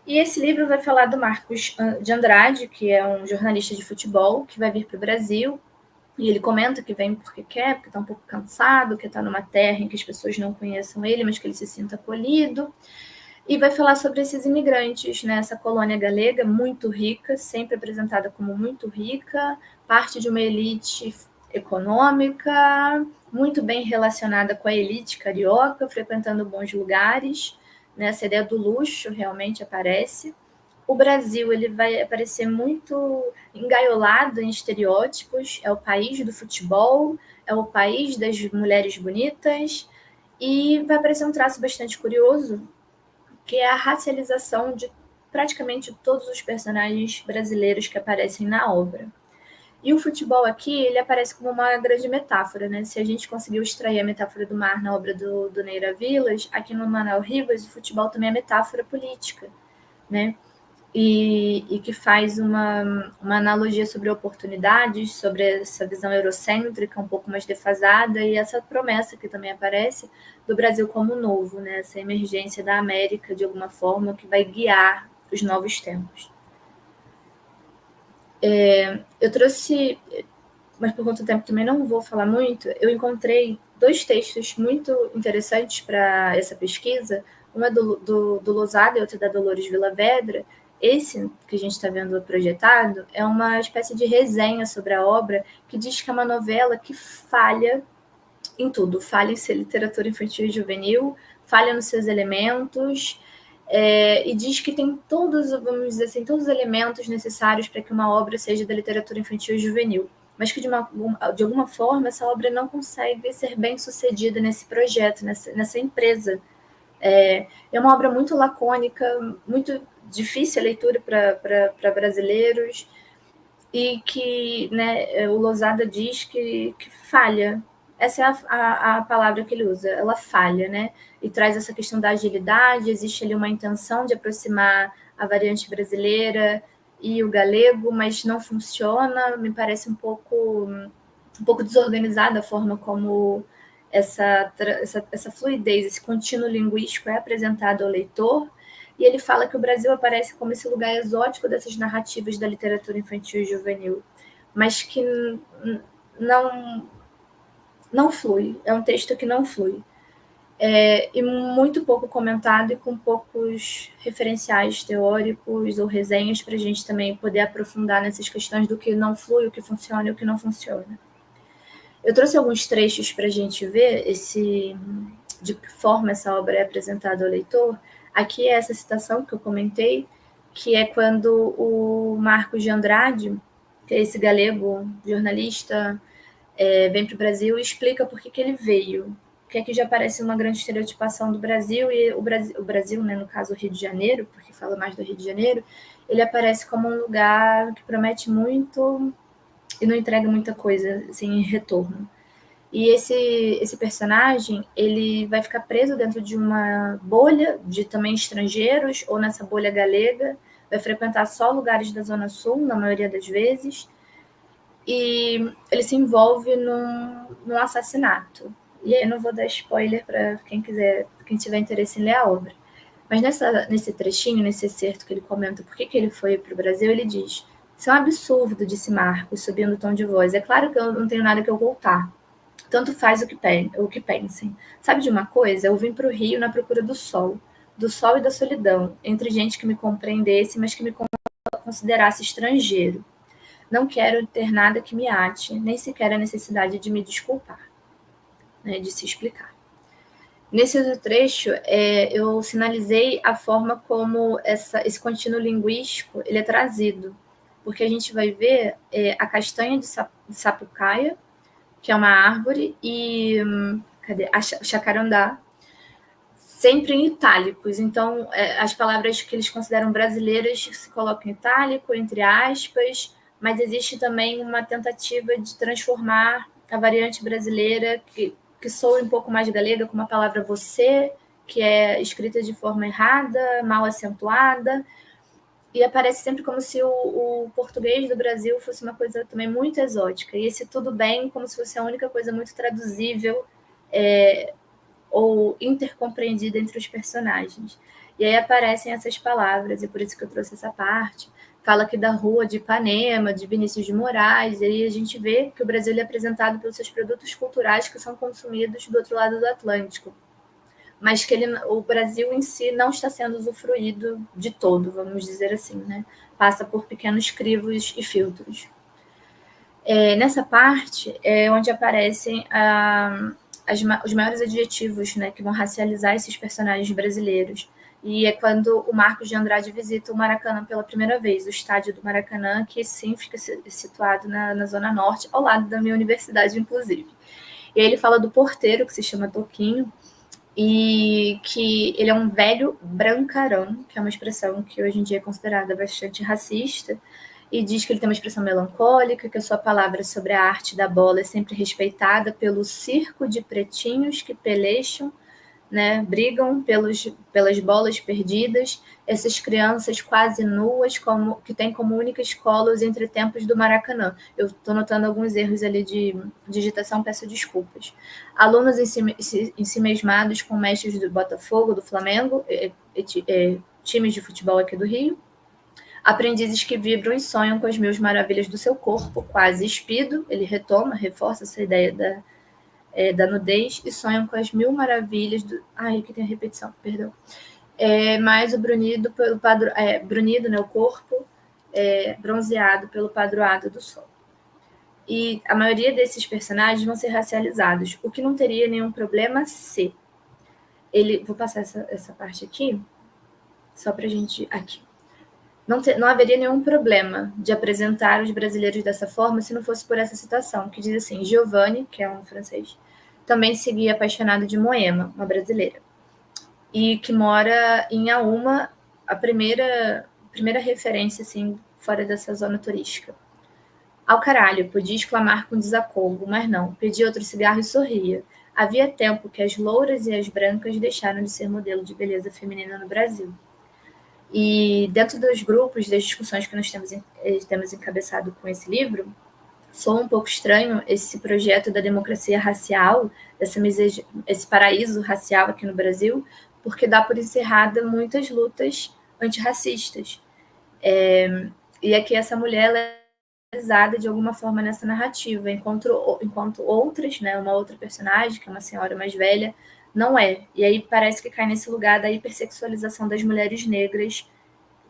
E esse livro vai falar do Marcos de Andrade, que é um jornalista de futebol, que vai vir para o Brasil. E ele comenta que vem porque quer, porque está um pouco cansado, que está numa terra em que as pessoas não conheçam ele, mas que ele se sinta acolhido. E vai falar sobre esses imigrantes, né? Essa colônia galega muito rica, sempre apresentada como muito rica, parte de uma elite econômica, muito bem relacionada com a elite carioca, frequentando bons lugares, né? Essa ideia do luxo realmente aparece. O Brasil ele vai aparecer muito engaiolado em estereótipos, é o país do futebol, é o país das mulheres bonitas, e vai aparecer um traço bastante curioso, que é a racialização de praticamente todos os personagens brasileiros que aparecem na obra. E o futebol aqui, ele aparece como uma grande metáfora, né? Se a gente conseguiu extrair a metáfora do mar na obra do Neira Vilas, aqui no Manuel Rivas, o futebol também é metáfora política, né? E que faz uma analogia sobre oportunidades, sobre essa visão eurocêntrica um pouco mais defasada e essa promessa que também aparece do Brasil como novo, né? Essa emergência da América, de alguma forma, que vai guiar os novos tempos. Eu trouxe, mas por conta do tempo também não vou falar muito, eu encontrei 2 textos muito interessantes para essa pesquisa. Um é do Lousada e outro da Dolores Villavedra. Esse que a gente está vendo projetado é uma espécie de resenha sobre a obra que diz que é uma novela que falha em tudo. Falha em ser literatura infantil e juvenil, falha nos seus elementos, e diz que tem todos, vamos dizer assim, todos os elementos necessários para que uma obra seja da literatura infantil e juvenil, mas que de alguma forma essa obra não consegue ser bem sucedida nesse projeto, nessa empresa. É uma obra muito lacônica, muito difícil a leitura para brasileiros, e que, né, o Lousada diz que falha. Essa é a palavra que ele usa, ela falha, né? E traz essa questão da agilidade, existe ali uma intenção de aproximar a variante brasileira e o galego, mas não funciona, me parece um pouco desorganizada a forma como essa fluidez, esse contínuo linguístico é apresentado ao leitor. E ele fala que o Brasil aparece como esse lugar exótico dessas narrativas da literatura infantil e juvenil, mas que não flui, é um texto que não flui. E muito pouco comentado e com poucos referenciais teóricos ou resenhas para a gente também poder aprofundar nessas questões do que não flui, o que funciona e o que não funciona. Eu trouxe alguns trechos para a gente ver de que forma essa obra é apresentada ao leitor, aqui é essa citação que eu comentei, que é quando o Marcos de Andrade, que é esse galego jornalista, vem para o Brasil e explica por que ele veio. Que aqui já parece uma grande estereotipação do Brasil, e o Brasil, né, no caso o Rio de Janeiro, porque fala mais do Rio de Janeiro, ele aparece como um lugar que promete muito e não entrega muita coisa assim, em retorno. E esse personagem, ele vai ficar preso dentro de uma bolha de também estrangeiros, ou nessa bolha galega, vai frequentar só lugares da Zona Sul, na maioria das vezes, e ele se envolve num assassinato. E aí eu não vou dar spoiler para quem tiver interesse em ler a obra. Mas nesse trechinho, nesse excerto que ele comenta por que ele foi para o Brasil, ele diz: isso é um absurdo, disse Marcos, subindo o tom de voz. É claro que eu não tenho nada que ocultar. Tanto faz o que pensem. Sabe de uma coisa? Eu vim para o Rio na procura do sol e da solidão, entre gente que me compreendesse, mas que me considerasse estrangeiro. Não quero ter nada que me ate, nem sequer a necessidade de me desculpar, né, de se explicar. Nesse outro trecho, eu sinalizei a forma como esse contínuo linguístico ele é trazido, porque a gente vai ver a castanha de sapucaia, que é uma árvore, e a chacarandá, sempre em itálicos. Então, as palavras que eles consideram brasileiras se colocam em itálico, entre aspas, mas existe também uma tentativa de transformar a variante brasileira, que soa um pouco mais galega, com uma palavra você, que é escrita de forma errada, mal acentuada, e aparece sempre como se o português do Brasil fosse uma coisa também muito exótica, e esse tudo bem como se fosse a única coisa muito traduzível ou intercompreendida entre os personagens. E aí aparecem essas palavras, e por isso que eu trouxe essa parte. Fala aqui da rua de Ipanema, de Vinícius de Moraes, e aí a gente vê que o Brasil é apresentado pelos seus produtos culturais que são consumidos do outro lado do Atlântico, mas que o Brasil em si não está sendo usufruído de todo, vamos dizer assim, né? Passa por pequenos crivos e filtros. Nessa parte é onde aparecem os maiores adjetivos, né, que vão racializar esses personagens brasileiros. E é quando o Marcos de Andrade visita o Maracanã pela primeira vez, o estádio do Maracanã, que sim fica situado na Zona Norte, ao lado da minha universidade, inclusive. E aí ele fala do porteiro, que se chama Toquinho, e que ele é um velho brancarão, que é uma expressão que hoje em dia é considerada bastante racista, e diz que ele tem uma expressão melancólica, que a sua palavra sobre a arte da bola é sempre respeitada pelo circo de pretinhos que pelecham, né, brigam pelas bolas perdidas, essas crianças quase nuas, que têm como única escola os entretempos do Maracanã. Eu estou notando alguns erros ali de digitação, peço desculpas. Alunos ensimesmados com mestres do Botafogo, do Flamengo, times de futebol aqui do Rio, aprendizes que vibram e sonham com as mil maravilhas do seu corpo, quase espido, ele reforça essa ideia da nudez, e sonham com as mil maravilhas do... Ai, aqui tem a repetição, perdão. Mais o brunido, brunido, né, o corpo, bronzeado pelo padroado do sol. E a maioria desses personagens vão ser racializados, o que não teria nenhum problema se... Vou passar essa parte aqui, só pra gente... Aqui. Não haveria nenhum problema de apresentar os brasileiros dessa forma se não fosse por essa citação, que diz assim: Giovanni, que é um francês, também seguia apaixonado de Moema, uma brasileira, e que mora em Auma, a primeira referência assim, fora dessa zona turística. Ao caralho, podia exclamar com desacolgo, mas não, pedia outro cigarro e sorria. Havia tempo que as louras e as brancas deixaram de ser modelo de beleza feminina no Brasil. E dentro dos grupos, das discussões que nós temos encabeçado com esse livro, soa um pouco estranho esse projeto da democracia racial, esse paraíso racial aqui no Brasil, porque dá por encerrada muitas lutas antirracistas. E aqui essa mulher ela é realizada de alguma forma nessa narrativa, enquanto outras, né, uma outra personagem, que é uma senhora mais velha, não é. E aí parece que cai nesse lugar da hipersexualização das mulheres negras,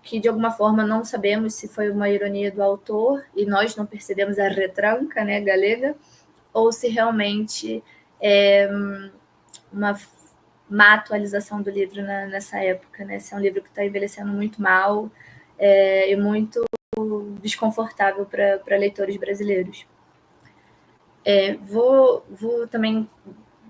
que de alguma forma não sabemos se foi uma ironia do autor e nós não percebemos a retranca, né, galega, ou se realmente é má atualização do livro nessa época, né? Esse é um livro que está envelhecendo muito mal e muito desconfortável para leitores brasileiros. Vou também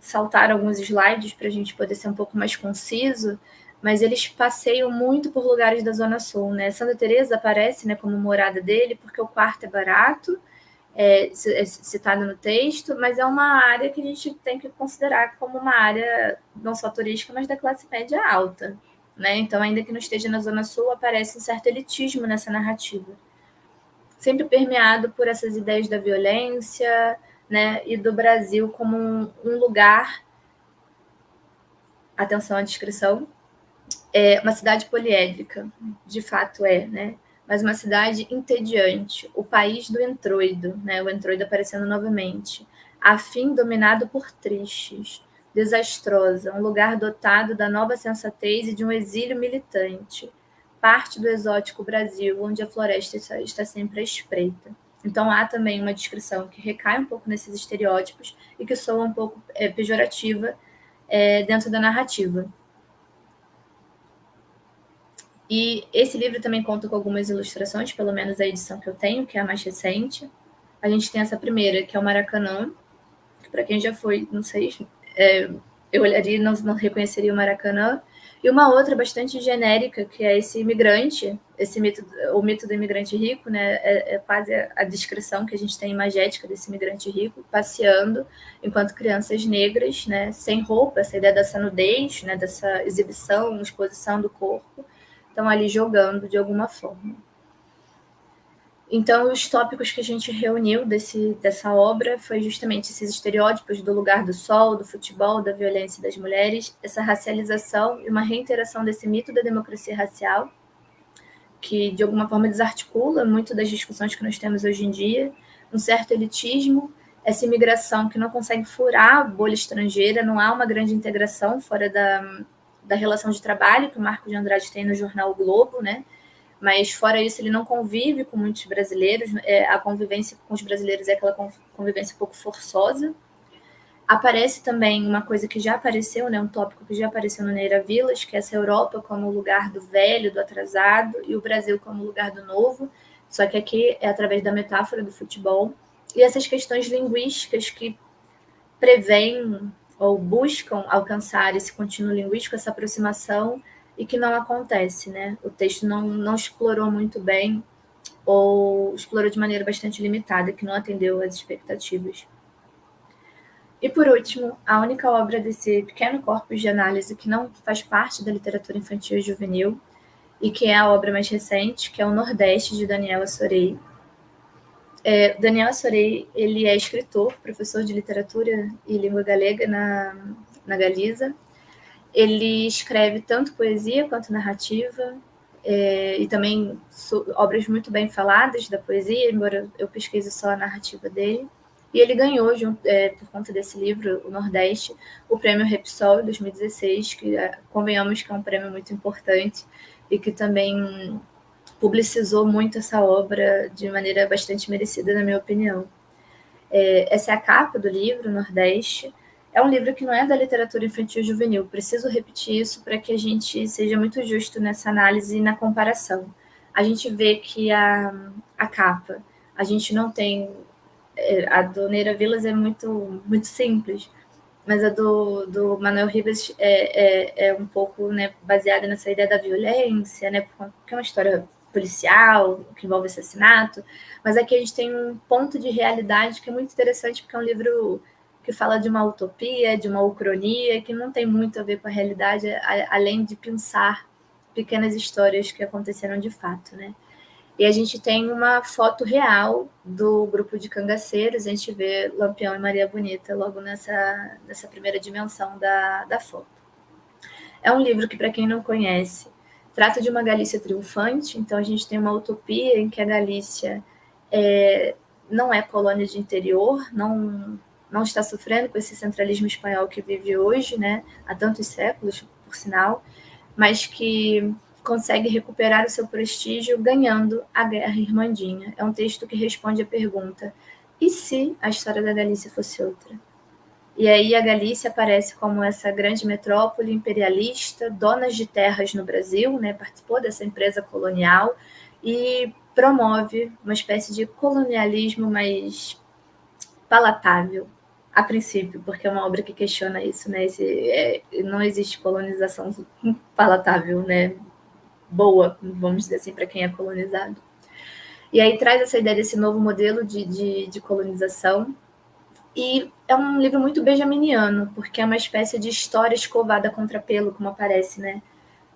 saltar alguns slides para a gente poder ser um pouco mais conciso, mas eles passeiam muito por lugares da Zona Sul, né? Santa Teresa aparece, né, como morada dele porque o quarto é barato, citado no texto, mas é uma área que a gente tem que considerar como uma área não só turística, mas da classe média alta, né? Então, ainda que não esteja na Zona Sul, aparece um certo elitismo nessa narrativa, sempre permeado por essas ideias da violência, né, e do Brasil como um lugar, atenção à descrição, uma cidade poliédrica, de fato né, mas uma cidade entediante, o país do entroido, né, o entroido aparecendo novamente, afim dominado por tristes, desastrosa, um lugar dotado da nova sensatez e de um exílio militante, parte do exótico Brasil, onde a floresta está sempre à espreita. Então há também uma descrição que recai um pouco nesses estereótipos e que soa um pouco pejorativa dentro da narrativa. E esse livro também conta com algumas ilustrações, pelo menos a edição que eu tenho, que é a mais recente. A gente tem essa primeira, que é o Maracanã, que para quem já foi, não sei, eu olharia e não reconheceria o Maracanã. E uma outra bastante genérica, que é esse imigrante, o mito do imigrante rico, né? É quase a descrição que a gente tem imagética desse imigrante rico, passeando enquanto crianças negras, né? Sem roupa, essa ideia dessa nudez, né? Dessa exibição, exposição do corpo, estão ali jogando de alguma forma. Então, os tópicos que a gente reuniu dessa obra foi justamente esses estereótipos do lugar do sol, do futebol, da violência das mulheres, essa racialização e uma reiteração desse mito da democracia racial, que de alguma forma desarticula muito das discussões que nós temos hoje em dia, um certo elitismo, essa imigração que não consegue furar a bolha estrangeira, não há uma grande integração fora da relação de trabalho que o Marco de Andrade tem no jornal o Globo, né? Mas, fora isso, ele não convive com muitos brasileiros, a convivência com os brasileiros é aquela convivência um pouco forçosa. Aparece também uma coisa que já apareceu, né, um tópico que já apareceu no Neira Vilas, que é essa Europa como lugar do velho, do atrasado, e o Brasil como lugar do novo, só que aqui é através da metáfora do futebol. E essas questões linguísticas que prevêem ou buscam alcançar esse contínuo linguístico, essa aproximação, e que não acontece, né? O texto não explorou muito bem ou explorou de maneira bastante limitada, que não atendeu às expectativas. E, por último, a única obra desse pequeno corpus de análise que não faz parte da literatura infantil e juvenil, e que é a obra mais recente, que é o Nordeste, de Daniel Assorei. Daniel Assorei, ele é escritor, professor de literatura e língua galega na Galiza. Ele escreve tanto poesia quanto narrativa, e também obras muito bem faladas da poesia, embora eu pesquise só a narrativa dele. E ele ganhou, por conta desse livro, o Nordeste, o prêmio Repsol em 2016, que convenhamos que é um prêmio muito importante e que também publicizou muito essa obra de maneira bastante merecida, na minha opinião. Essa é a capa do livro, Nordeste. É um livro que não é da literatura infantil e juvenil. Preciso repetir isso para que a gente seja muito justo nessa análise e na comparação. A gente vê que a capa, a gente não tem... A do Neira Vilas é muito, muito simples, mas a do Manuel Ribas é um pouco, né, baseada nessa ideia da violência, né, porque é uma história policial, que envolve assassinato, mas aqui a gente tem um ponto de realidade que é muito interessante, porque é um livro que fala de uma utopia, de uma ucronia, que não tem muito a ver com a realidade, além de pensar pequenas histórias que aconteceram de fato, né? E a gente tem uma foto real do grupo de cangaceiros, a gente vê Lampião e Maria Bonita logo nessa primeira dimensão da foto. É um livro que, para quem não conhece, trata de uma Galícia triunfante, então a gente tem uma utopia em que a Galícia não é colônia de interior, não está sofrendo com esse centralismo espanhol que vive hoje, né, há tantos séculos, por sinal, mas que consegue recuperar o seu prestígio ganhando a Guerra Irmandinha. É um texto que responde à pergunta: e se a história da Galícia fosse outra? E aí a Galícia aparece como essa grande metrópole imperialista, dona de terras no Brasil, né, participou dessa empresa colonial e promove uma espécie de colonialismo mais palatável, a princípio, porque é uma obra que questiona isso, né? Não existe colonização palatável, né? Boa, vamos dizer assim, para quem é colonizado. E aí traz essa ideia desse novo modelo de colonização. E é um livro muito benjaminiano, porque é uma espécie de história escovada contra pelo, como aparece, né,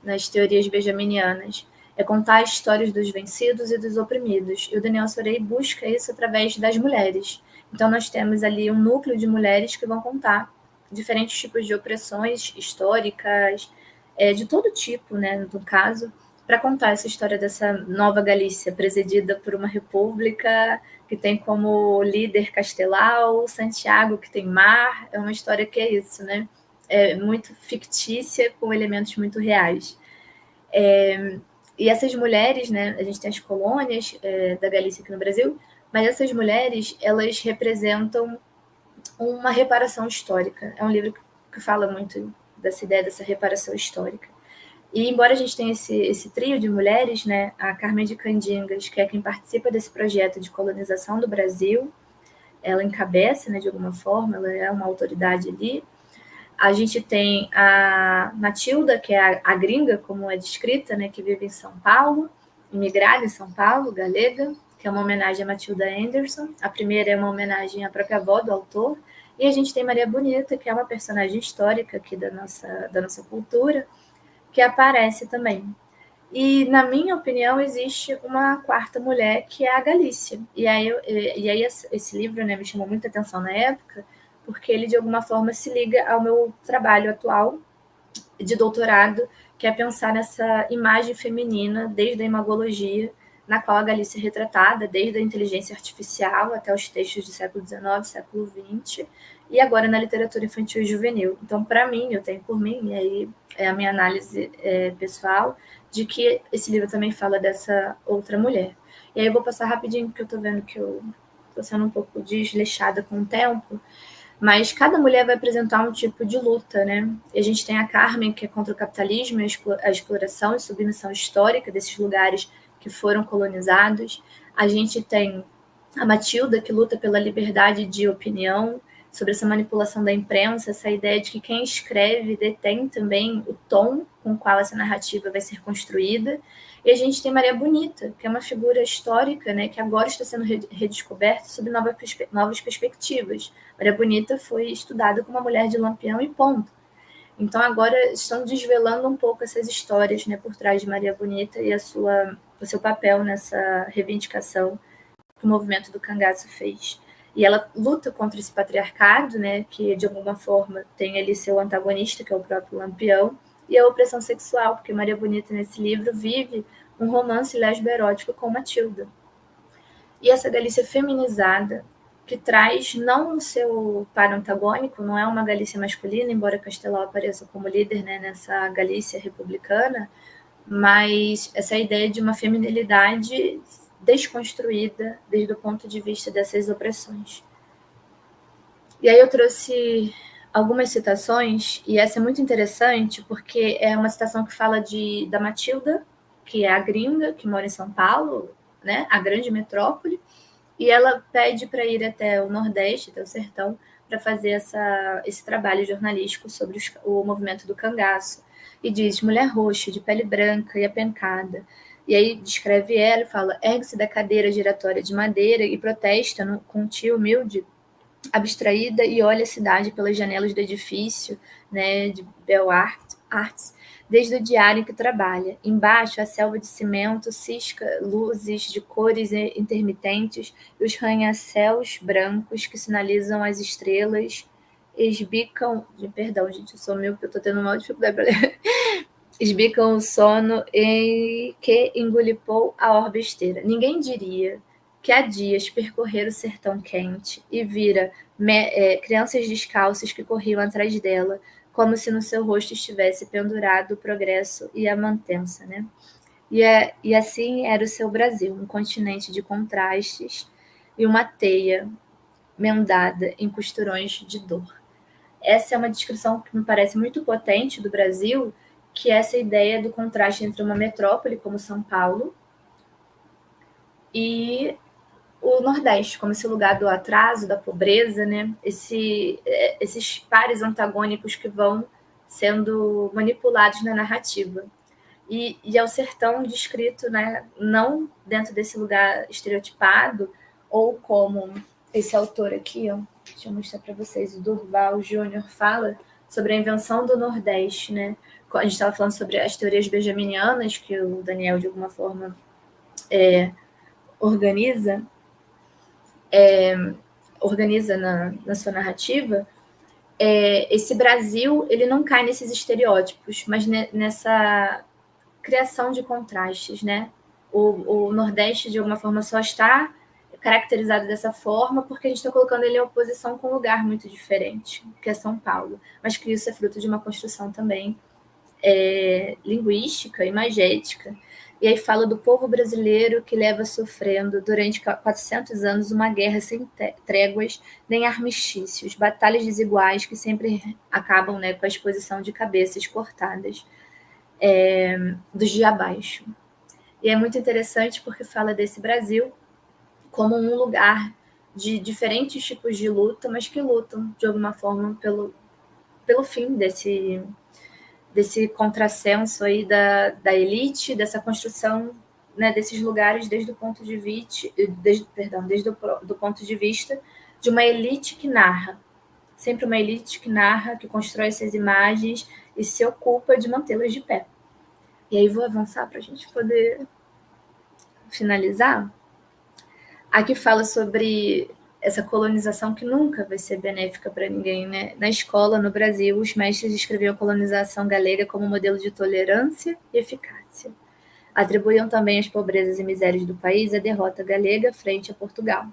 nas teorias benjaminianas. É contar as histórias dos vencidos e dos oprimidos. E o Daniel Sorey busca isso através das mulheres. Então, nós temos ali um núcleo de mulheres que vão contar diferentes tipos de opressões históricas, de todo tipo, né, no caso, para contar essa história dessa nova Galícia, presidida por uma república que tem como líder Castelau, Santiago, que tem mar. É uma história que é isso, né? É muito fictícia, com elementos muito reais. E essas mulheres, né, a gente tem as colônias da Galícia aqui no Brasil, mas essas mulheres, elas representam uma reparação histórica. É um livro que fala muito dessa ideia dessa reparação histórica. E embora a gente tenha esse trio de mulheres, né, a Carmen de Candingas, que é quem participa desse projeto de colonização do Brasil, ela encabeça, né, de alguma forma, ela é uma autoridade ali. A gente tem a Matilda, que é a gringa, como é descrita, né, que vive em São Paulo, imigrada em São Paulo, galega, que é uma homenagem a Matilda Anderson. A primeira é uma homenagem à própria avó do autor. E a gente tem Maria Bonita, que é uma personagem histórica aqui da nossa cultura, que aparece também. E, na minha opinião, existe uma quarta mulher, que é a Galícia. E aí esse livro, né, me chamou muita atenção na época, porque ele, de alguma forma, se liga ao meu trabalho atual de doutorado, que é pensar nessa imagem feminina desde a imagologia, na qual a Galícia é retratada, desde a inteligência artificial até os textos do século XIX, século XX, e agora na literatura infantil e juvenil. Então, para mim, eu tenho por mim, e aí é a minha análise pessoal, de que esse livro também fala dessa outra mulher. E aí eu vou passar rapidinho, porque eu estou vendo que eu estou sendo um pouco desleixada com o tempo, mas cada mulher vai apresentar um tipo de luta, né? E a gente tem a Carmen, que é contra o capitalismo, a exploração e submissão histórica desses lugares que foram colonizados. A gente tem a Matilda, que luta pela liberdade de opinião, sobre essa manipulação da imprensa, essa ideia de que quem escreve detém também o tom com o qual essa narrativa vai ser construída. E a gente tem Maria Bonita, que é uma figura histórica, né, que agora está sendo redescoberta sob novas perspectivas. Maria Bonita foi estudada como uma mulher de Lampião e ponto. Então agora estão desvelando um pouco essas histórias, né, por trás de Maria Bonita e o seu papel nessa reivindicação que o movimento do cangaço fez. E ela luta contra esse patriarcado, né, que de alguma forma tem ali seu antagonista, que é o próprio Lampião, e a opressão sexual, porque Maria Bonita, nesse livro, vive um romance lesbo-erótico com Matilda. E essa Galícia feminizada, que traz não o seu par antagônico, não é uma Galícia masculina, embora Castelau apareça como líder, né, nessa Galícia republicana, mas essa ideia de uma feminilidade desconstruída desde o ponto de vista dessas opressões. E aí eu trouxe algumas citações, e essa é muito interessante, porque é uma citação que fala da Matilda, que é a gringa, que mora em São Paulo, né, a grande metrópole, e ela pede para ir até o Nordeste, até o sertão, para fazer esse trabalho jornalístico sobre o movimento do cangaço. E diz: mulher roxa, de pele branca e apencada. E aí descreve ela e fala: ergue-se da cadeira giratória de madeira e protesta com um tio humilde, abstraída, e olha a cidade pelas janelas do edifício, né, de Bell Arts, desde o diário em que trabalha. Embaixo, a selva de cimento cisca luzes de cores intermitentes e os arranha-céus brancos que sinalizam as estrelas esbicam... Perdão, gente, eu sou míope, eu estou tendo uma dificuldade para ler. Esbicam o sono que engolipou a orbe esteira. Ninguém diria que há dias percorrer o sertão quente e vira crianças descalças que corriam atrás dela, como se no seu rosto estivesse pendurado o progresso e a mantença, né? E assim era o seu Brasil, um continente de contrastes e uma teia mendada em costurões de dor. essa é uma descrição que me parece muito potente do Brasil, que é essa ideia do contraste entre uma metrópole como São Paulo e o Nordeste, como esse lugar do atraso, da pobreza, né? Esses pares antagônicos que vão sendo manipulados na narrativa. E é o sertão descrito, né, não dentro desse lugar estereotipado, ou como esse autor aqui, ó, deixa eu mostrar para vocês, o Durval Júnior fala sobre a invenção do Nordeste, né? A gente estava falando sobre as teorias benjaminianas, que o Daniel, de alguma forma, organiza na sua narrativa. Esse Brasil, ele não cai nesses estereótipos, mas nessa criação de contrastes, né? O Nordeste, de alguma forma, só está caracterizado dessa forma porque a gente está colocando ele em oposição com um lugar muito diferente, que é São Paulo. Mas que isso é fruto de uma construção também linguística, imagética. E aí fala do povo brasileiro que leva sofrendo durante 400 anos uma guerra sem tréguas nem armistícios, batalhas desiguais que sempre acabam, né, com a exposição de cabeças cortadas dos de abaixo. E é muito interessante porque fala desse Brasil como um lugar de diferentes tipos de luta, mas que lutam, de alguma forma, pelo fim desse contrassenso aí da elite, dessa construção, né, desses lugares desde o ponto de vista, desde do ponto de vista de uma elite que narra, sempre uma elite que narra, que constrói essas imagens e se ocupa de mantê-las de pé. E aí vou avançar para a gente poder finalizar. Aqui fala sobre essa colonização que nunca vai ser benéfica para ninguém, né? Na escola, no Brasil, os mestres descreviam a colonização galega como modelo de tolerância e eficácia. Atribuíam também às pobrezas e misérias do país a derrota galega frente a Portugal.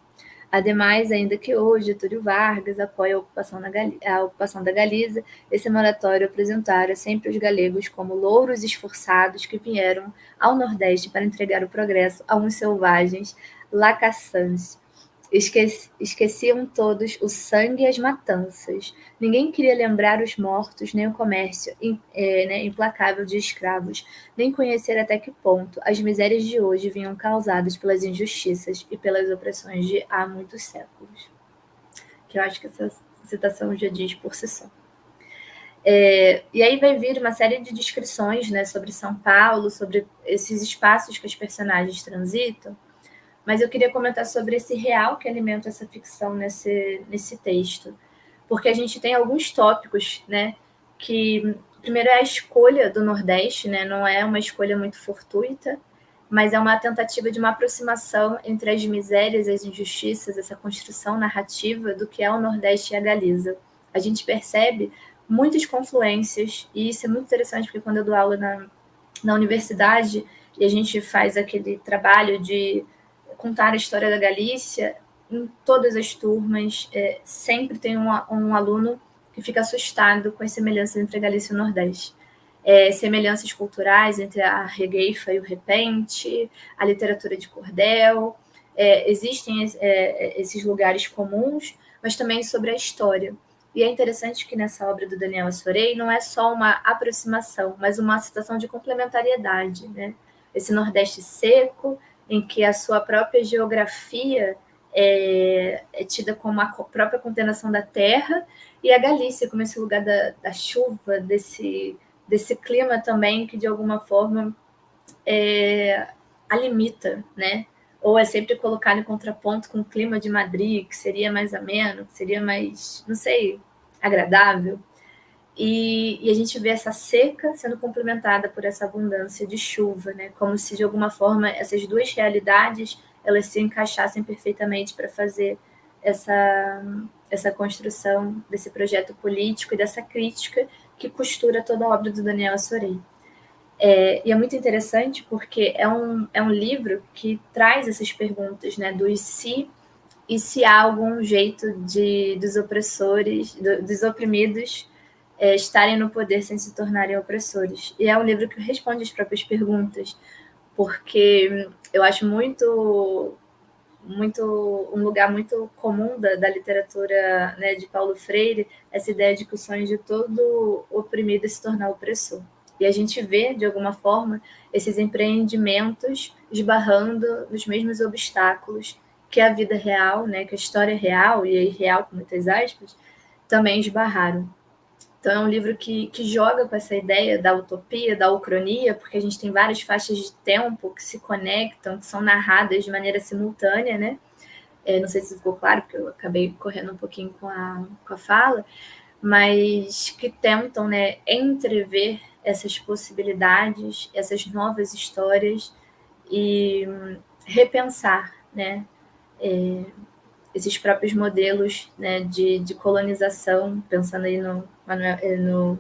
Ademais, ainda que hoje Getúlio Vargas apoie a ocupação da Galiza, esse moratório apresentara sempre os galegos como louros esforçados que vieram ao Nordeste para entregar o progresso a uns selvagens lacaçantes. Esqueciam todos o sangue e as matanças. Ninguém queria lembrar os mortos, nem o comércio implacável de escravos, nem conhecer até que ponto as misérias de hoje vinham causadas pelas injustiças e pelas opressões de há muitos séculos. Que eu acho que essa citação já diz por si só. E aí vai vir uma série de descrições, né, sobre São Paulo, sobre esses espaços que os personagens transitam, mas eu queria comentar sobre esse real que alimenta essa ficção nesse texto, porque a gente tem alguns tópicos, né, que primeiro é a escolha do Nordeste, né, não é uma escolha muito fortuita, mas é uma tentativa de uma aproximação entre as misérias e as injustiças, essa construção narrativa do que é o Nordeste e a Galiza. A gente percebe muitas confluências, e isso é muito interessante, porque quando eu dou aula na universidade e a gente faz aquele trabalho de contar a história da Galícia, em todas as turmas, sempre tem um aluno que fica assustado com as semelhanças entre a Galícia e o Nordeste. Semelhanças culturais entre a regueifa e o repente, a literatura de cordel, existem esses lugares comuns, mas também sobre a história. E é interessante que nessa obra do Daniel Assorei não é só uma aproximação, mas uma situação de complementariedade, né? Esse Nordeste seco, em que a sua própria geografia é tida como a própria condenação da terra, e a Galícia como esse lugar da chuva, desse clima também que de alguma forma a limita, né? Ou é sempre colocado em contraponto com o clima de Madrid, que seria mais ameno, que seria mais, não sei, agradável. E a gente vê essa seca sendo complementada por essa abundância de chuva, né? Como se de alguma forma essas duas realidades elas se encaixassem perfeitamente para fazer essa construção desse projeto político e dessa crítica que costura toda a obra do Daniel Assorei. E é muito interessante porque é um livro que traz essas perguntas, né? Do e se há algum jeito dos opressores, dos oprimidos estarem no poder sem se tornarem opressores. E é um livro que responde as próprias perguntas, porque eu acho muito um lugar muito comum da literatura, né, de Paulo Freire, essa ideia de que o sonho de todo oprimido é se tornar opressor. E a gente vê, de alguma forma, esses empreendimentos esbarrando nos mesmos obstáculos que a vida real, né, que a história real, e aí real com muitas aspas, também esbarraram. Então, é um livro que joga com essa ideia da utopia, da ucronia, porque a gente tem várias faixas de tempo que se conectam, que são narradas de maneira simultânea, né? Não sei se ficou claro, porque eu acabei correndo um pouquinho com a fala, mas que tentam, né, entrever essas possibilidades, essas novas histórias e repensar, né, esses próprios modelos, né, de colonização, pensando aí no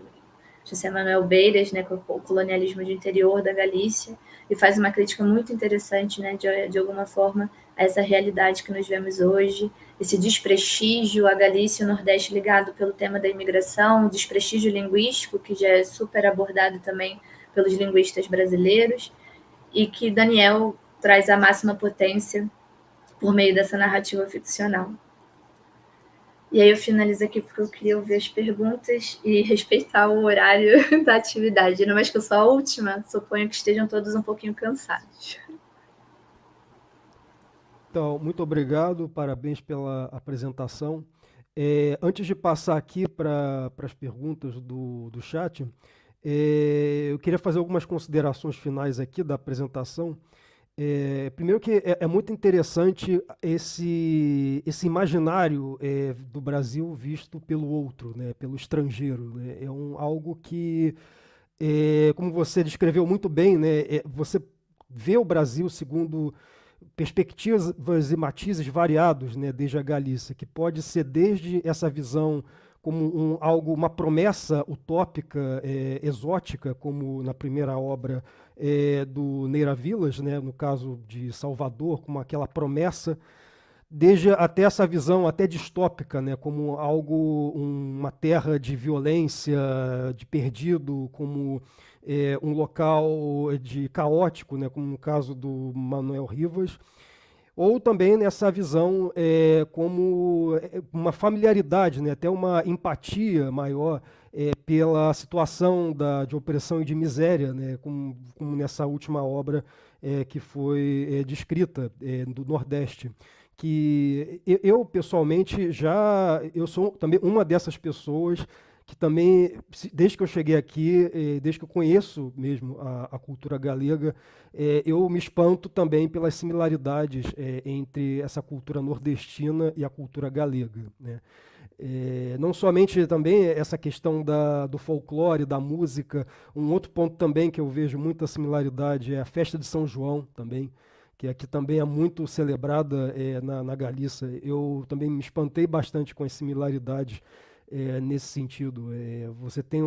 José Manuel Beiras, né, com o colonialismo de interior da Galícia, e faz uma crítica muito interessante, né, de alguma forma, a essa realidade que nós vemos hoje, esse desprestígio à Galícia e ao Nordeste ligado pelo tema da imigração, desprestígio linguístico, que já é super abordado também pelos linguistas brasileiros, e que Daniel traz a máxima potência por meio dessa narrativa ficcional. E aí eu finalizo aqui porque eu queria ouvir as perguntas e respeitar o horário da atividade. Ainda mais que eu sou a última, suponho que estejam todos um pouquinho cansados. Então, muito obrigado, parabéns pela apresentação. Antes de passar aqui para as perguntas do chat, eu queria fazer algumas considerações finais aqui da apresentação. Primeiro que é muito interessante esse imaginário do Brasil visto pelo outro, né, pelo estrangeiro, né? Algo que, como você descreveu muito bem, né, você vê o Brasil segundo perspectivas e matizes variados, né, desde a Galícia, que pode ser desde essa visão como uma promessa utópica, exótica, como na primeira obra do Neira Vilas, né, no caso de Salvador, como aquela promessa, desde até essa visão até distópica, né, como uma terra de violência, de perdido, como um local de caótico, né, como no caso do Manuel Rivas, ou também nessa visão como uma familiaridade, né, até uma empatia maior pela situação de opressão e de miséria, né, como nessa última obra que foi descrita do Nordeste. Que eu pessoalmente eu sou também uma dessas pessoas que também, desde que eu cheguei aqui, desde que eu conheço mesmo a cultura galega, eu me espanto também pelas similaridades entre essa cultura nordestina e a cultura galega, né? Não somente também essa questão do folclore, da música, um outro ponto também que eu vejo muita similaridade é a festa de São João também, que aqui também é muito celebrada na Galícia. Eu também me espantei bastante com as similaridades nesse sentido. Você tem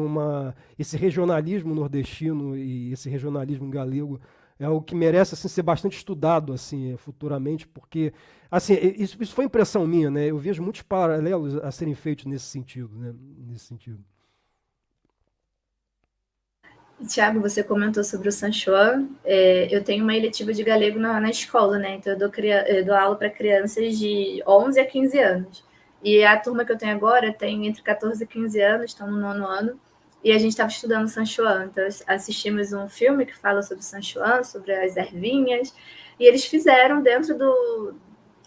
esse regionalismo nordestino e esse regionalismo galego é algo que merece assim, ser bastante estudado assim, futuramente, porque assim, isso foi impressão minha, né? Eu vejo muitos paralelos a serem feitos nesse sentido, né? Nesse sentido. Tiago, você comentou sobre o Sanchoan. Eu tenho uma eletiva de galego na escola, né? Então eu dou aula para crianças de 11 a 15 anos. E a turma que eu tenho agora tem entre 14 e 15 anos, estão no 9º ano, e a gente estava estudando Sanchoan. Então assistimos um filme que fala sobre Sanchoan, sobre as ervinhas, e eles fizeram dentro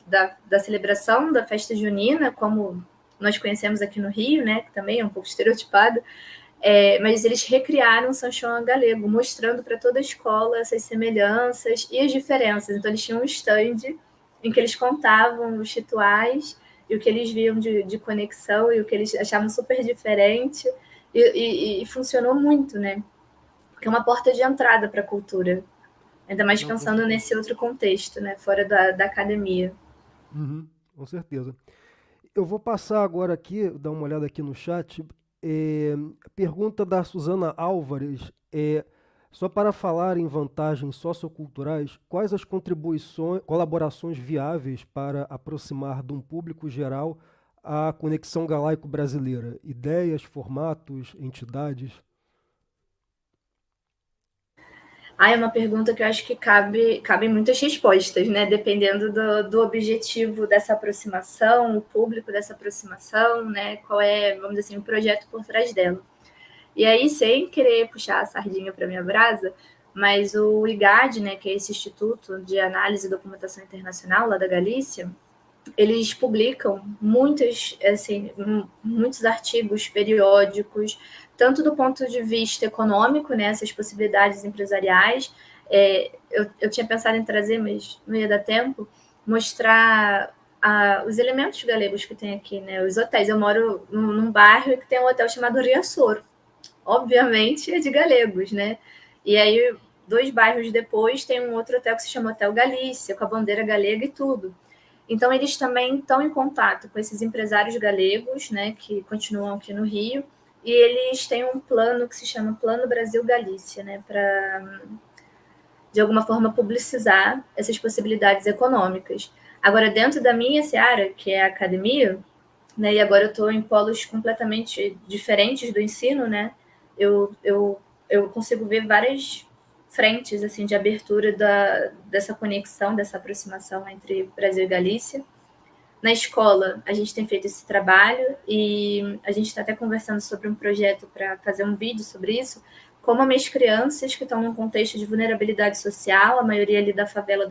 da celebração da festa junina, como nós conhecemos aqui no Rio, né? Que também é um pouco estereotipado. Mas eles recriaram São João galego, mostrando para toda a escola essas semelhanças e as diferenças. Então, eles tinham um stand em que eles contavam os rituais e o que eles viam de conexão e o que eles achavam super diferente. E funcionou muito, né? Porque é uma porta de entrada para a cultura. Ainda mais Não, com pensando certeza. nesse outro contexto, né? Fora da academia. Uhum, com certeza. Eu vou passar agora aqui, dar uma olhada aqui no chat. Pergunta da Suzana Álvares. Só para falar em vantagens socioculturais, quais as colaborações viáveis para aproximar de um público geral a conexão galaico-brasileira? Ideias, formatos, entidades? É uma pergunta que eu acho que cabe muitas respostas, né? Dependendo do objetivo dessa aproximação, o público dessa aproximação, né? Qual é, vamos dizer assim, o projeto por trás dela. E aí, sem querer puxar a sardinha para minha brasa, mas o IGAD, né, que é esse Instituto de Análise e Documentação Internacional lá da Galícia, eles publicam muitos artigos periódicos, tanto do ponto de vista econômico, né, essas possibilidades empresariais. Eu tinha pensado em trazer, mas não ia dar tempo, mostrar os elementos galegos que tem aqui, né, os hotéis. Eu moro num bairro que tem um hotel chamado Riassoro, obviamente é de galegos, né? E aí, 2 bairros depois, tem um outro hotel que se chama Hotel Galícia, com a bandeira galega e tudo. Então, eles também estão em contato com esses empresários galegos, né, que continuam aqui no Rio, e eles têm um plano que se chama Plano Brasil Galícia, né, para, de alguma forma, publicizar essas possibilidades econômicas. Agora, dentro da minha seara, que é a academia, né, e agora eu estou em polos completamente diferentes do ensino, né, eu consigo ver várias frentes assim de abertura dessa conexão, dessa aproximação entre Brasil e Galícia. Na escola, a gente tem feito esse trabalho e a gente está até conversando sobre um projeto para fazer um vídeo sobre isso, como as minhas crianças que estão num contexto de vulnerabilidade social, a maioria ali das favelas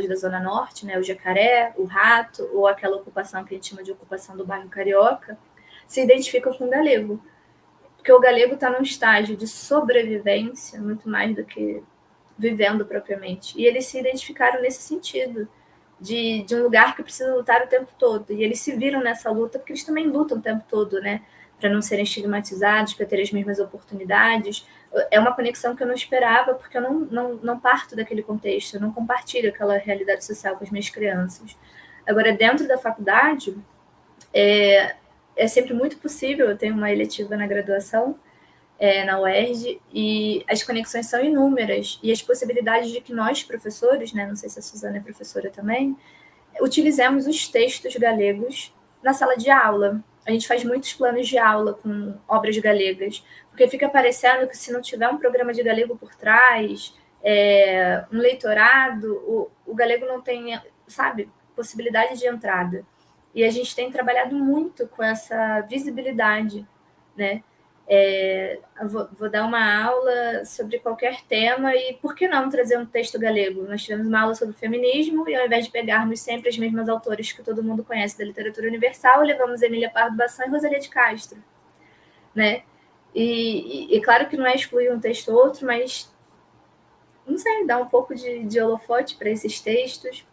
da Zona Norte, né, o Jacaré, o Rato, ou aquela ocupação que a gente chama de ocupação do bairro Carioca, se identificam com o galego. Porque o galego está num estágio de sobrevivência, muito mais do que vivendo propriamente. E eles se identificaram nesse sentido, de um lugar que precisa lutar o tempo todo. E eles se viram nessa luta porque eles também lutam o tempo todo, né? Para não serem estigmatizados, para terem as mesmas oportunidades. É uma conexão que eu não esperava, porque eu não parto daquele contexto, eu não compartilho aquela realidade social com as minhas crianças. Agora, dentro da faculdade, é sempre muito possível, eu tenho uma eletiva na graduação, na UERJ, e as conexões são inúmeras, e as possibilidades de que nós, professores, né, não sei se a Suzana é professora também, utilizemos os textos galegos na sala de aula. A gente faz muitos planos de aula com obras galegas, porque fica parecendo que se não tiver um programa de galego por trás, um leitorado, o galego não tem, sabe, possibilidade de entrada. E a gente tem trabalhado muito com essa visibilidade, né? Vou dar uma aula sobre qualquer tema e por que não trazer um texto galego? Nós tivemos uma aula sobre feminismo e ao invés de pegarmos sempre as mesmas autores que todo mundo conhece da literatura universal, levamos Emília Pardo Bazan e Rosalia de Castro, né? E claro que não é excluir um texto ou outro, mas não sei, dar um pouco de holofote para esses textos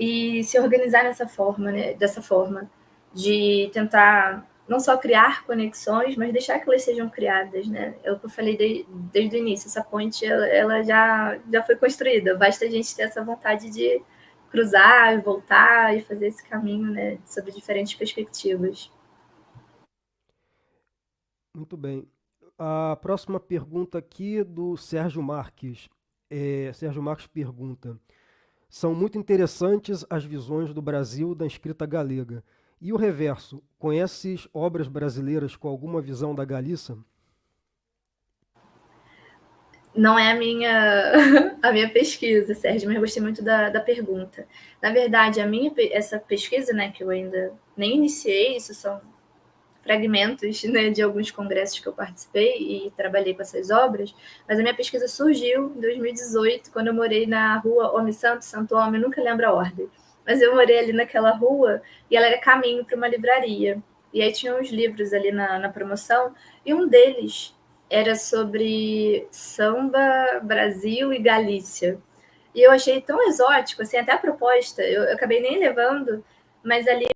e se organizar dessa forma, de tentar não só criar conexões, mas deixar que elas sejam criadas, né? É o que eu falei desde o início, essa ponte ela já foi construída, basta a gente ter essa vontade de cruzar e voltar e fazer esse caminho, né, sobre diferentes perspectivas. Muito bem. A próxima pergunta aqui do Sérgio Marques. Sérgio Marques pergunta: são muito interessantes as visões do Brasil da escrita galega. E o reverso, conheces obras brasileiras com alguma visão da Galícia? Não é a minha pesquisa, Sérgio, mas eu gostei muito da pergunta. Na verdade, essa pesquisa, né, que eu ainda nem iniciei, isso são fragmentos, né, de alguns congressos que eu participei e trabalhei com essas obras, mas a minha pesquisa surgiu em 2018, quando eu morei na rua Homem Santo, Santo Homem, eu nunca lembro a ordem, mas eu morei ali naquela rua e ela era caminho para uma livraria. E aí tinha uns livros ali na promoção, e um deles era sobre samba, Brasil e Galícia. E eu achei tão exótico, assim, até a proposta, eu acabei nem levando, mas ali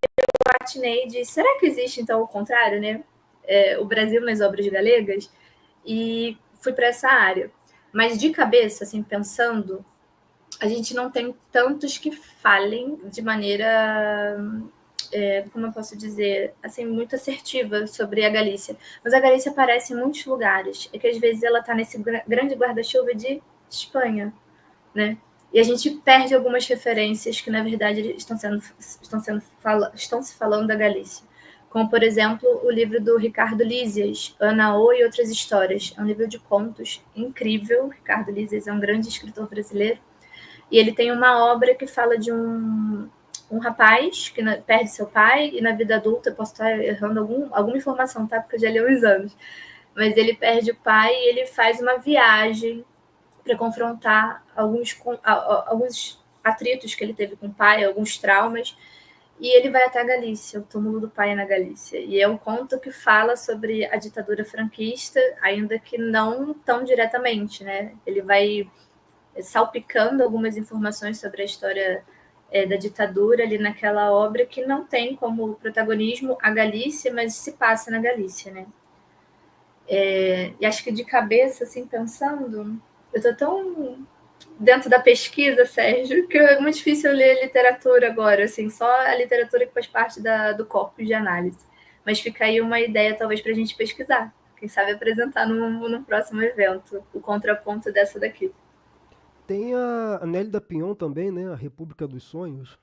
patinei de será que existe então o contrário, né? O Brasil nas obras galegas, e fui para essa área. Mas de cabeça, assim, pensando, a gente não tem tantos que falem de maneira, como eu posso dizer, assim, muito assertiva sobre a Galícia. Mas a Galícia aparece em muitos lugares. É que às vezes ela está nesse grande guarda-chuva de Espanha, né? E a gente perde algumas referências que, na verdade, estão se falando da Galícia. como, por exemplo, o livro do Ricardo Lísias, Ana O e Outras Histórias. É um livro de contos incrível. Ricardo Lísias é um grande escritor brasileiro. E ele tem uma obra que fala de um rapaz que perde seu pai e na vida adulta, eu posso estar errando alguma informação, tá? Porque eu já li há uns anos. Mas ele perde o pai e ele faz uma viagem para confrontar alguns atritos que ele teve com o pai, alguns traumas, e ele vai até a Galícia, o túmulo do pai é na Galícia. E é um conto que fala sobre a ditadura franquista, ainda que não tão diretamente, né? Ele vai salpicando algumas informações sobre a história da ditadura ali naquela obra que não tem como protagonismo a Galícia, mas se passa na Galícia, né? E acho que de cabeça, assim, pensando, eu tô tão dentro da pesquisa, Sérgio, que é muito difícil ler literatura agora, assim, só a literatura que faz parte do corpo de análise. Mas fica aí uma ideia, talvez, para a gente pesquisar. Quem sabe apresentar num próximo evento o contraponto dessa daqui. Tem a Nélida Pinhon também, né? A República dos Sonhos.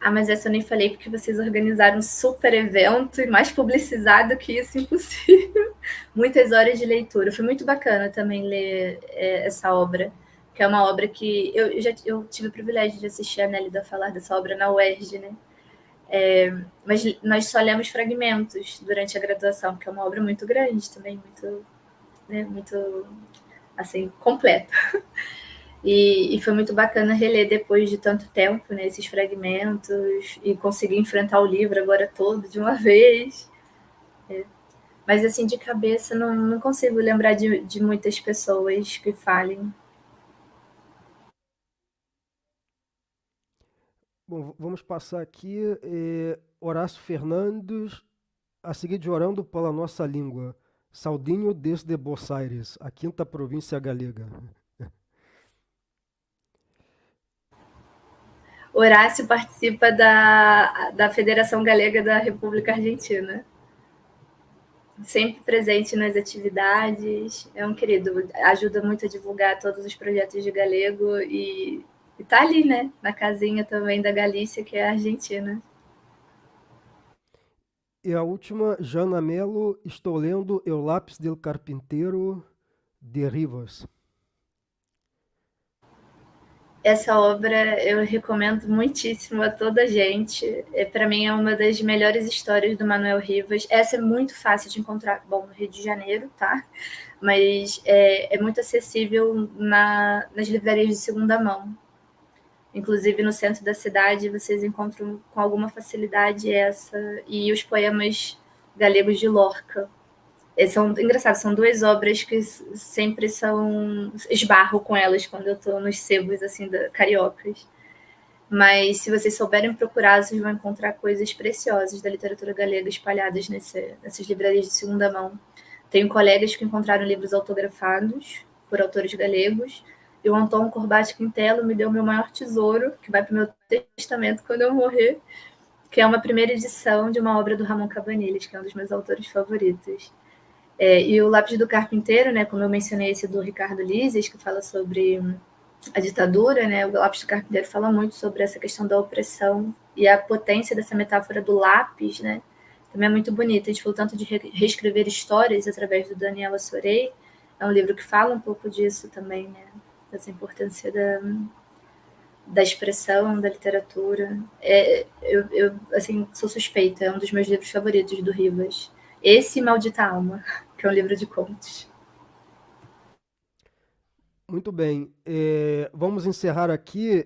Ah, mas essa eu nem falei porque vocês organizaram um super evento e mais publicizado que isso, impossível. Muitas horas de leitura. Foi muito bacana também ler essa obra, que é uma obra que eu tive o privilégio de assistir a Nélida falar dessa obra na UERJ, né? Mas nós só lemos fragmentos durante a graduação, porque é uma obra muito grande também, muito, né, muito assim, completa. E foi muito bacana reler depois de tanto tempo, né, esses fragmentos e conseguir enfrentar o livro agora todo de uma vez. Mas, assim, de cabeça, não consigo lembrar de muitas pessoas que falem. Bom, vamos passar aqui. Horácio Fernandes, a seguir de Orando pela Nossa Língua. Saudinho desde Buenos Aires, a quinta província galega. Horácio participa da Federação Galega da República Argentina. Sempre presente nas atividades. É um querido, ajuda muito a divulgar todos os projetos de galego e tá ali, né? Na casinha também da Galícia, que é a Argentina. E a última, Jana Melo, estou lendo El Lápis del Carpinteiro de Rivas. Essa obra eu recomendo muitíssimo a toda a gente. Para mim é uma das melhores histórias do Manuel Rivas. Essa é muito fácil de encontrar, bom, no Rio de Janeiro, tá? Mas é muito acessível nas livrarias de segunda mão. Inclusive no centro da cidade vocês encontram com alguma facilidade essa e os poemas galegos de Lorca. São engraçados, são duas obras que sempre são esbarro com elas quando eu estou nos sebos assim cariocas. Mas se vocês souberem procurar, vocês vão encontrar coisas preciosas da literatura galega espalhadas nessas livrarias de segunda mão. Tenho colegas que encontraram livros autografados por autores galegos, e o Antônio Corbatti Quintelo me deu meu maior tesouro, que vai para o meu testamento quando eu morrer, que é uma primeira edição de uma obra do Ramon Cabanilhas, que é um dos meus autores favoritos. E o Lápis do Carpinteiro, né, como eu mencionei esse do Ricardo Lísias, que fala sobre a ditadura, né, o Lápis do Carpinteiro fala muito sobre essa questão da opressão e a potência dessa metáfora do lápis, né, também é muito bonita. A gente falou tanto de reescrever histórias através do Daniel Assorei, é um livro que fala um pouco disso também, né, dessa importância da expressão, da literatura. Eu assim, sou suspeita, é um dos meus livros favoritos do Rivas. Esse Maldita Alma, que é um livro de contos. Muito bem. Vamos encerrar aqui.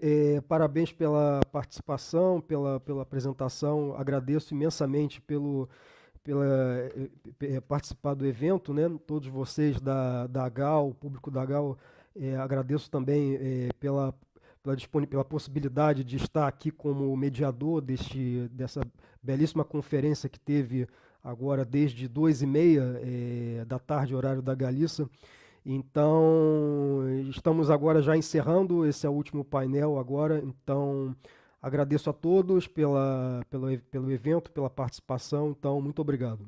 Parabéns pela participação, pela apresentação. Agradeço imensamente pela participar do evento, né? Todos vocês da AGAL, o público da AGAL, agradeço também pela possibilidade de estar aqui como mediador dessa belíssima conferência que teve agora desde 2h30 da tarde, horário da Galícia. Então, estamos agora já encerrando, esse é o último painel agora, então agradeço a todos pelo evento, pela participação, então muito obrigado.